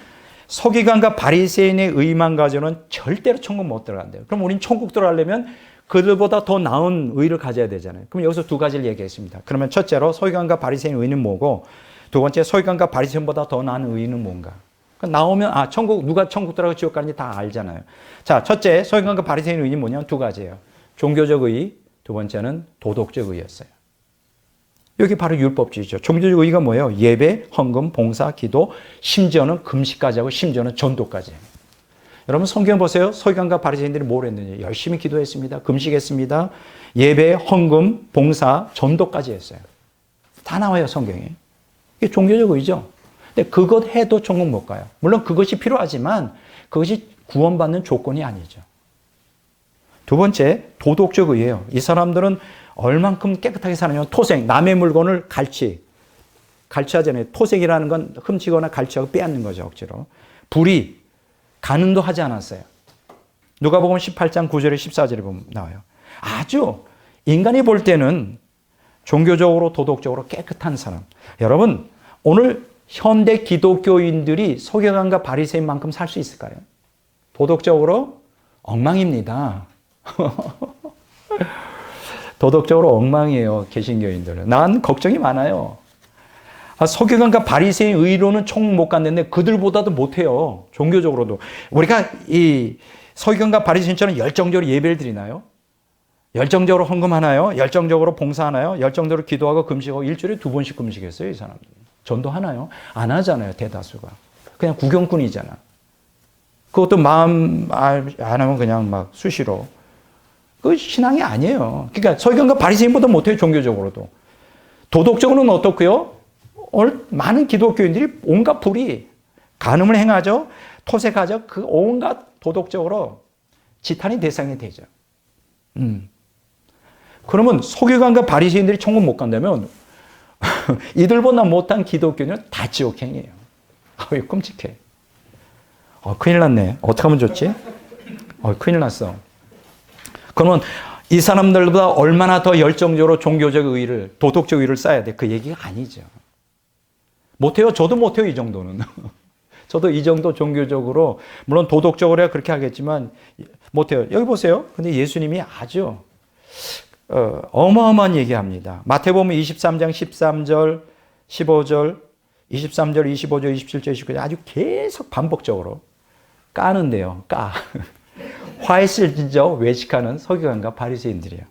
A: 서기관과 바리새인의 의만 가지고는 절대로 천국 못 들어간대요. 그럼 우린 천국 들어가려면 그들보다 더 나은 의를 가져야 되잖아요. 그럼 여기서 두 가지를 얘기했습니다. 그러면 첫째로 서기관과 바리새인 의는 뭐고 두 번째 서기관과 바리새인보다 더 나은 의는 뭔가. 나오면 천국 누가 천국 들어가고 지옥 가는지 다 알잖아요. 자, 첫째 서기관과 바리새인 의는 뭐냐면 두 가지예요. 종교적 의, 두 번째는 도덕적 의였어요. 여기 바로 율법주의죠. 종교적 의의가 뭐예요? 예배, 헌금, 봉사, 기도, 심지어는 금식까지 하고 심지어는 전도까지 해요. 여러분 성경 보세요. 서기관과 바리새인들이 뭘 했느냐? 열심히 기도했습니다. 금식했습니다. 예배, 헌금, 봉사, 전도까지 했어요. 다 나와요 성경에. 이게 종교적 의의죠. 근데 그것 해도 천국 못 가요. 물론 그것이 필요하지만 그것이 구원받는 조건이 아니죠. 두 번째, 도덕적 의의예요. 이 사람들은 얼만큼 깨끗하게 사느냐. 토색, 남의 물건을 갈취하잖아요. 토색이라는 건 훔치거나 갈취하고 빼앗는 거죠. 억지로. 불의, 간음도 하지 않았어요. 누가복음 18장 9절에 14절에 보면 나와요. 아주 인간이 볼 때는 종교적으로 도덕적으로 깨끗한 사람. 여러분 오늘 현대 기독교인들이 서기관과 바리새인만큼 살 수 있을까요? 도덕적으로 엉망입니다. 도덕적으로 엉망이에요. 개신교인들은. 난 걱정이 많아요. 서기관과 바리새인 의로는 천국 못 갔는데 그들보다도 못해요. 종교적으로도. 우리가 이 서기관과 바리새인처럼 열정적으로 예배를 드리나요? 열정적으로 헌금하나요? 열정적으로 봉사하나요? 열정적으로 기도하고 금식하고 일주일에 2번씩 금식했어요. 이 사람들. 전도하나요? 안 하잖아요. 대다수가. 그냥 구경꾼이잖아. 그것도 마음 안 하면 그냥 막 수시로. 그 신앙이 아니에요. 그러니까 서기관과 바리새인보다 못해요, 종교적으로도. 도덕적으로는 어떻고요? 오늘 많은 기독교인들이 온갖 불의, 간음을 행하죠, 토색하죠. 그 온갖 도덕적으로 지탄의 대상이 되죠. 그러면 서기관과 바리새인들이 천국 못 간다면 이들보다 못한 기독교인은 다 지옥행이에요. 왜 끔찍해. 큰일 났네. 어떻게 하면 좋지? 큰일 났어. 그러면 이 사람들보다 얼마나 더 열정적으로 종교적 의의를, 도덕적 의의를 쌓아야 돼? 그 얘기가 아니죠. 못해요. 저도 못해요. 이 정도는. 저도 이 정도 종교적으로, 물론 도덕적으로야 그렇게 하겠지만 못해요. 여기 보세요. 근데 예수님이 아주 어마어마한 얘기합니다. 마태복음 23장 13절, 15절, 23절, 25절, 27절, 29절 아주 계속 반복적으로 까는데요. 까. 화해실진저 외식하는 서기관과 바리새인들이에요.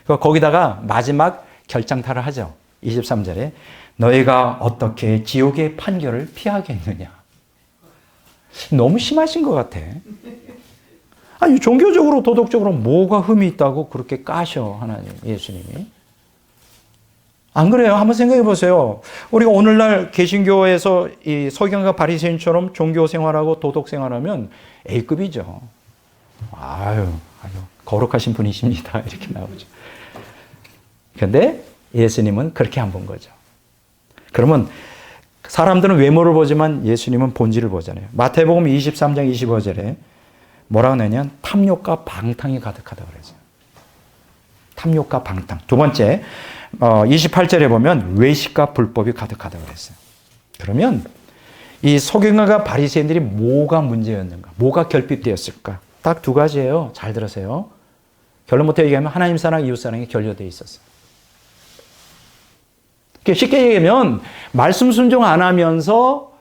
A: 거기다가 마지막 결장타를 하죠. 23절에 너희가 어떻게 지옥의 판결을 피하겠느냐. 너무 심하신 것 같아. 아니 종교적으로 도덕적으로 뭐가 흠이 있다고 그렇게 까셔 하나님 예수님이. 안 그래요? 한번 생각해 보세요. 우리가 오늘날 개신교에서 이 서기관과 바리새인처럼 종교 생활하고 도덕 생활하면 A급이죠. 아유 거룩하신 분이십니다. 이렇게 나오죠. 그런데 예수님은 그렇게 안 본 거죠. 그러면 사람들은 외모를 보지만 예수님은 본질을 보잖아요. 마태복음 23장 25절에 뭐라고 하냐면 탐욕과 방탕이 가득하다고 그러죠. 탐욕과 방탕. 두 번째 28절에 보면 외식과 불법이 가득하다고 그랬어요. 그러면 이 서기관과 바리새인들이 뭐가 문제였는가? 뭐가 결핍되었을까? 딱 두 가지예요. 잘 들으세요. 결론부터 얘기하면 하나님 사랑, 이웃 사랑이 결여되어 있었어요. 쉽게 얘기하면 말씀 순종 안 하면서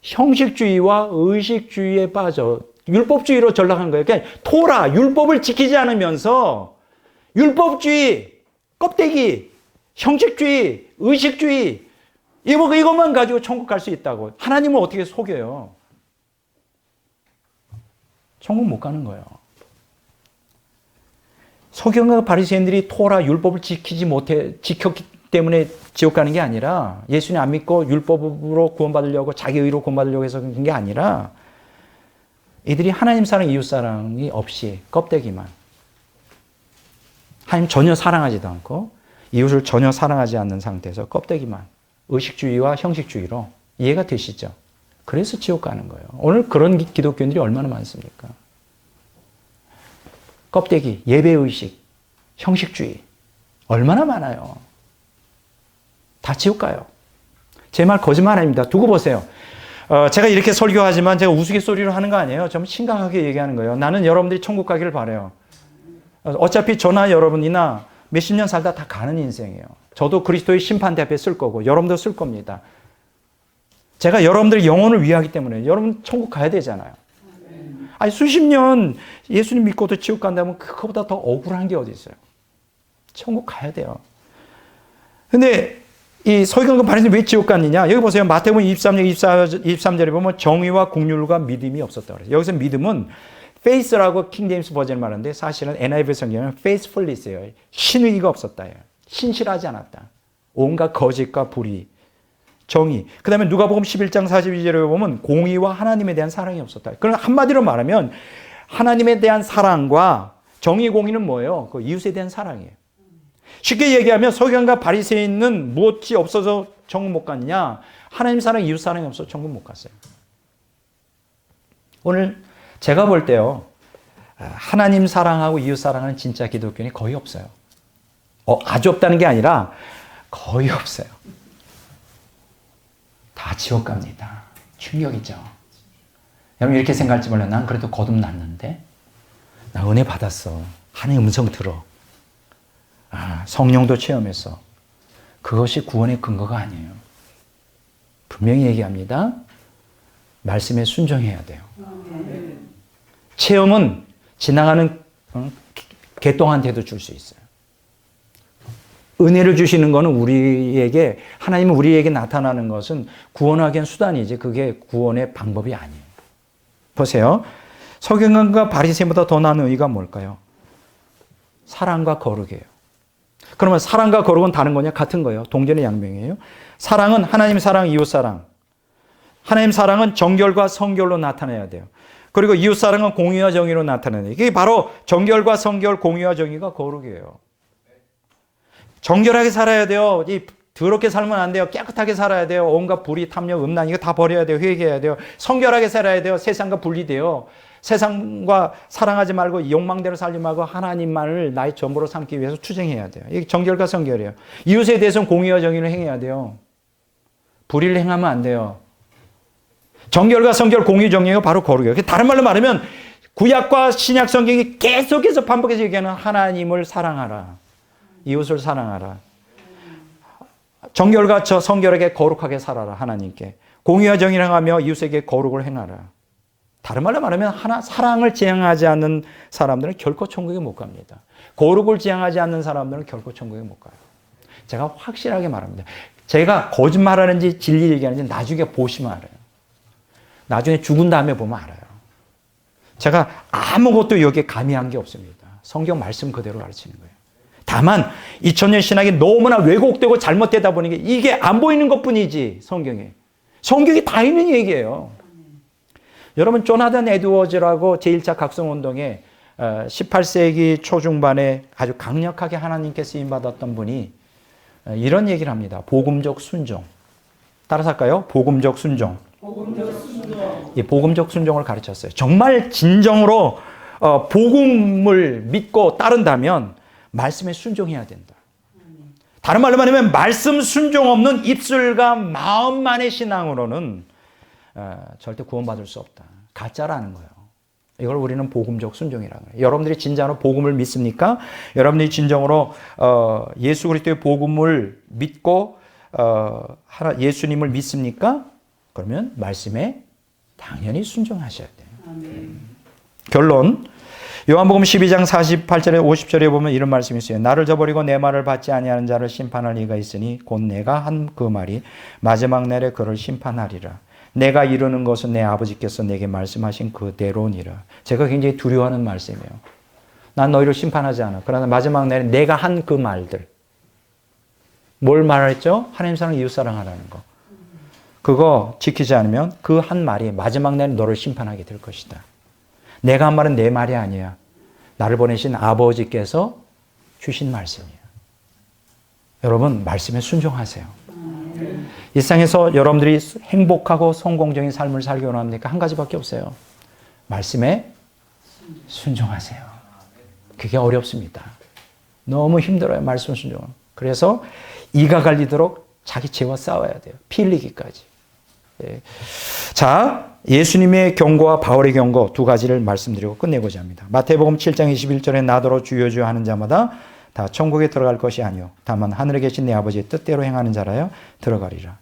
A: 형식주의와 의식주의에 빠져 율법주의로 전락한 거예요. 그러니까 토라, 율법을 지키지 않으면서 율법주의, 껍데기, 형식주의, 의식주의 이것만 가지고 천국 갈 수 있다고. 하나님을 어떻게 속여요? 천국 못 가는 거예요. 서기관과 바리새인들이 토라, 율법을 지켰기 때문에 지옥 가는 게 아니라 예수님 안 믿고 율법으로 구원받으려고 자기 의로 구원받으려고 해서 그런 게 아니라 이들이 하나님 사랑, 이웃 사랑이 없이 껍데기만 하나님 전혀 사랑하지도 않고 이웃을 전혀 사랑하지 않는 상태에서 껍데기만 의식주의와 형식주의로 이해가 되시죠? 그래서 지옥 가는 거예요. 오늘 그런 기독교인들이 얼마나 많습니까? 껍데기, 예배의식, 형식주의 얼마나 많아요. 다 지옥 가요. 제 말 거짓말 아닙니다. 두고 보세요. 제가 이렇게 설교하지만 제가 우스갯소리로 하는 거 아니에요. 좀 심각하게 얘기하는 거예요. 나는 여러분들이 천국 가기를 바라요. 어차피 저나 여러분이나 몇십 년 살다 다 가는 인생이에요. 저도 그리스도의 심판대 앞에 쓸 거고 여러분도 쓸 겁니다. 제가 여러분들의 영혼을 위하기 때문에 여러분 천국 가야 되잖아요. 아니 수십 년 예수님 믿고도 지옥 간다면 그거보다 더 억울한 게 어디 있어요. 천국 가야 돼요. 근데 이 서기관과 바리새인이 왜 지옥 갔느냐? 여기 보세요. 마태복음 23장 23절에 보면 정의와 국률과 믿음이 없었다고 그래요. 여기서 믿음은 faith라고 킹제임스 버전을 말하는데 사실은 NIV 성경은 faithfulness예요. 신의가 없었다. 신실하지 않았다. 온갖 거짓과 불의, 정의. 그 다음에 누가복음 11장 42절에 보면 공의와 하나님에 대한 사랑이 없었다. 그럼 한마디로 말하면 하나님에 대한 사랑과 정의 공의는 뭐예요? 그 이웃에 대한 사랑이에요. 쉽게 얘기하면 서기관과 바리새인은 무엇이 없어서 천국 못 갔느냐? 하나님 사랑, 이웃 사랑이 없어서 천국 못 갔어요. 오늘 제가 볼 때요. 하나님 사랑하고 이웃 사랑하는 진짜 기독교인이 거의 없어요. 아주 없다는 게 아니라 거의 없어요. 다 지옥 갑니다. 충격이죠. 여러분 이렇게 생각할지 몰라요. 난 그래도 거듭났는데 나 은혜 받았어. 하나님 음성 들어. 성령도 체험했어. 그것이 구원의 근거가 아니에요. 분명히 얘기합니다. 말씀에 순종해야 돼요. 체험은 지나가는 개똥한테도 줄 수 있어요. 은혜를 주시는 것은 우리에게, 하나님은 우리에게 나타나는 것은 구원하기 위한 수단이지 그게 구원의 방법이 아니에요. 보세요. 서기관과 바리새인보다 더 나은 의가 뭘까요? 사랑과 거룩이에요. 그러면 사랑과 거룩은 다른 거냐? 같은 거예요. 동전의 양면이에요. 사랑은 하나님 사랑, 이웃 사랑. 하나님 사랑은 정결과 성결로 나타내야 돼요. 그리고 이웃 사랑은 공의와 정의로 나타내는 이게 바로 정결과 성결, 공의와 정의가 거룩이에요. 정결하게 살아야 돼요. 더럽게 살면 안 돼요. 깨끗하게 살아야 돼요. 온갖 불의, 탐욕, 음란 이거 다 버려야 돼요. 회개해야 돼요. 성결하게 살아야 돼요. 세상과 분리돼요. 세상과 사랑하지 말고 욕망대로 살지 말고 하나님만을 나의 전부로 삼기 위해서 투쟁해야 돼요. 이게 정결과 성결이에요. 이웃에 대해서는 공의와 정의를 행해야 돼요. 불의를 행하면 안 돼요. 정결과 성결, 공의, 정의가 바로 거룩이에요. 다른 말로 말하면 구약과 신약 성경이 계속해서 반복해서 얘기하는 하나님을 사랑하라. 이웃을 사랑하라. 정결과 성결하게 거룩하게 살아라. 하나님께. 공의와 정의를 행하며 이웃에게 거룩을 행하라. 다른 말로 말하면 사랑을 지향하지 않는 사람들은 결코 천국에 못 갑니다. 거룩을 지향하지 않는 사람들은 결코 천국에 못 가요. 제가 확실하게 말합니다. 제가 거짓말하는지 진리 얘기하는지 나중에 보시면 알아요. 나중에 죽은 다음에 보면 알아요. 제가 아무것도 여기에 가미한 게 없습니다. 성경 말씀 그대로 가르치는 거예요. 다만 2000년 신학이 너무나 왜곡되고 잘못되다 보니 이게 안 보이는 것뿐이지 성경에. 성경이 다 있는 얘기예요. 여러분 조나단 에드워즈라고 제1차 각성운동에 18세기 초중반에 아주 강력하게 하나님께 쓰임받았던 분이 이런 얘기를 합니다. 복음적 순종. 따라서 할까요? 복음적 순종. 이 복음적 순종을 가르쳤어요. 정말 진정으로 복음을 믿고 따른다면 말씀에 순종해야 된다. 다른 말로 말하면 말씀 순종 없는 입술과 마음만의 신앙으로는 절대 구원받을 수 없다. 가짜라는 거예요. 이걸 우리는 복음적 순종이라고 해요. 여러분들이 진짜로 복음을 믿습니까? 여러분들이 진정으로 예수 그리스도의 복음을 믿고 예수님을 믿습니까? 그러면 말씀에 당연히 순종하셔야 돼요. 결론. 요한복음 12장 48절에 50절에 보면 이런 말씀이 있어요. 나를 저버리고 내 말을 받지 아니하는 자를 심판할 이가 있으니 곧 내가 한 그 말이 마지막 날에 그를 심판하리라. 내가 이루는 것은 내 아버지께서 내게 말씀하신 그대로니라. 제가 굉장히 두려워하는 말씀이에요. 난 너희를 심판하지 않아. 그러나 마지막 날에 내가 한 그 말들. 뭘 말했죠? 하나님 사랑, 이웃 사랑하라는 거. 그거 지키지 않으면 그 한 말이 마지막 날에 너를 심판하게 될 것이다. 내가 한 말은 내 말이 아니야. 나를 보내신 아버지께서 주신 말씀이야. 여러분, 말씀에 순종하세요. 일상에서 여러분들이 행복하고 성공적인 삶을 살기 원합니까? 한 가지밖에 없어요. 말씀에 순종하세요. 그게 어렵습니다. 너무 힘들어요. 말씀 순종은. 그래서 이가 갈리도록 자기 죄와 싸워야 돼요. 피 흘리기까지. 예. 자, 예수님의 경고와 바울의 경고 두 가지를 말씀드리고 끝내고자 합니다. 마태복음 7장 21절에 나더러 주여 주여 하는 자마다 다 천국에 들어갈 것이 아니요 다만 하늘에 계신 내 아버지의 뜻대로 행하는 자라야 들어가리라.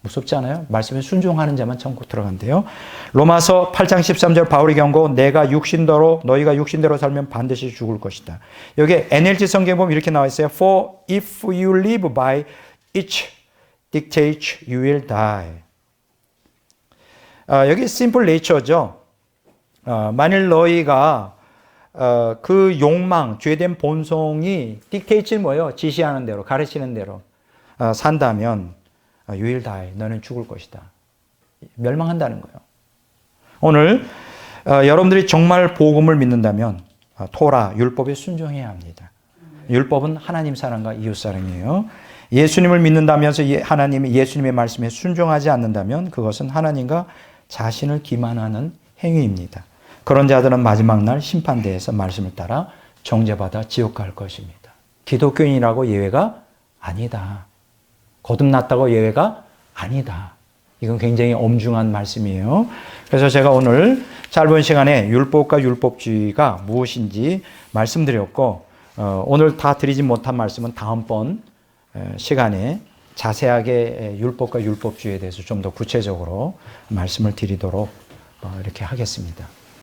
A: 무섭지 않아요? 말씀에 순종하는 자만 천국 들어간대요. 로마서 8장 13절 바울의 경고 너희가 육신대로 살면 반드시 죽을 것이다. 여기 NLT 성경 보면 이렇게 나와 있어요. For if you live by each dictate you will die. 여기 simple nature죠. 만일 너희가 그 욕망, 죄된 본성이 dictate는 뭐예요? 지시하는 대로, 가르치는 대로 산다면 you will die. 너는 죽을 것이다. 멸망한다는 거예요. 오늘 여러분들이 정말 복음을 믿는다면 토라, 율법에 순종해야 합니다. 율법은 하나님 사랑과 이웃 사랑이에요. 예수님을 믿는다면서 예수님의 말씀에 순종하지 않는다면 그것은 하나님과 자신을 기만하는 행위입니다. 그런 자들은 마지막 날 심판대에서 말씀을 따라 정죄받아 지옥 갈 것입니다. 기독교인이라고 예외가 아니다. 거듭났다고 예외가 아니다. 이건 굉장히 엄중한 말씀이에요. 그래서 제가 오늘 짧은 시간에 율법과 율법주의가 무엇인지 말씀드렸고 오늘 다 드리지 못한 말씀은 다음번 시간에 자세하게 율법과 율법주의에 대해서 좀 더 구체적으로 말씀을 드리도록 이렇게 하겠습니다.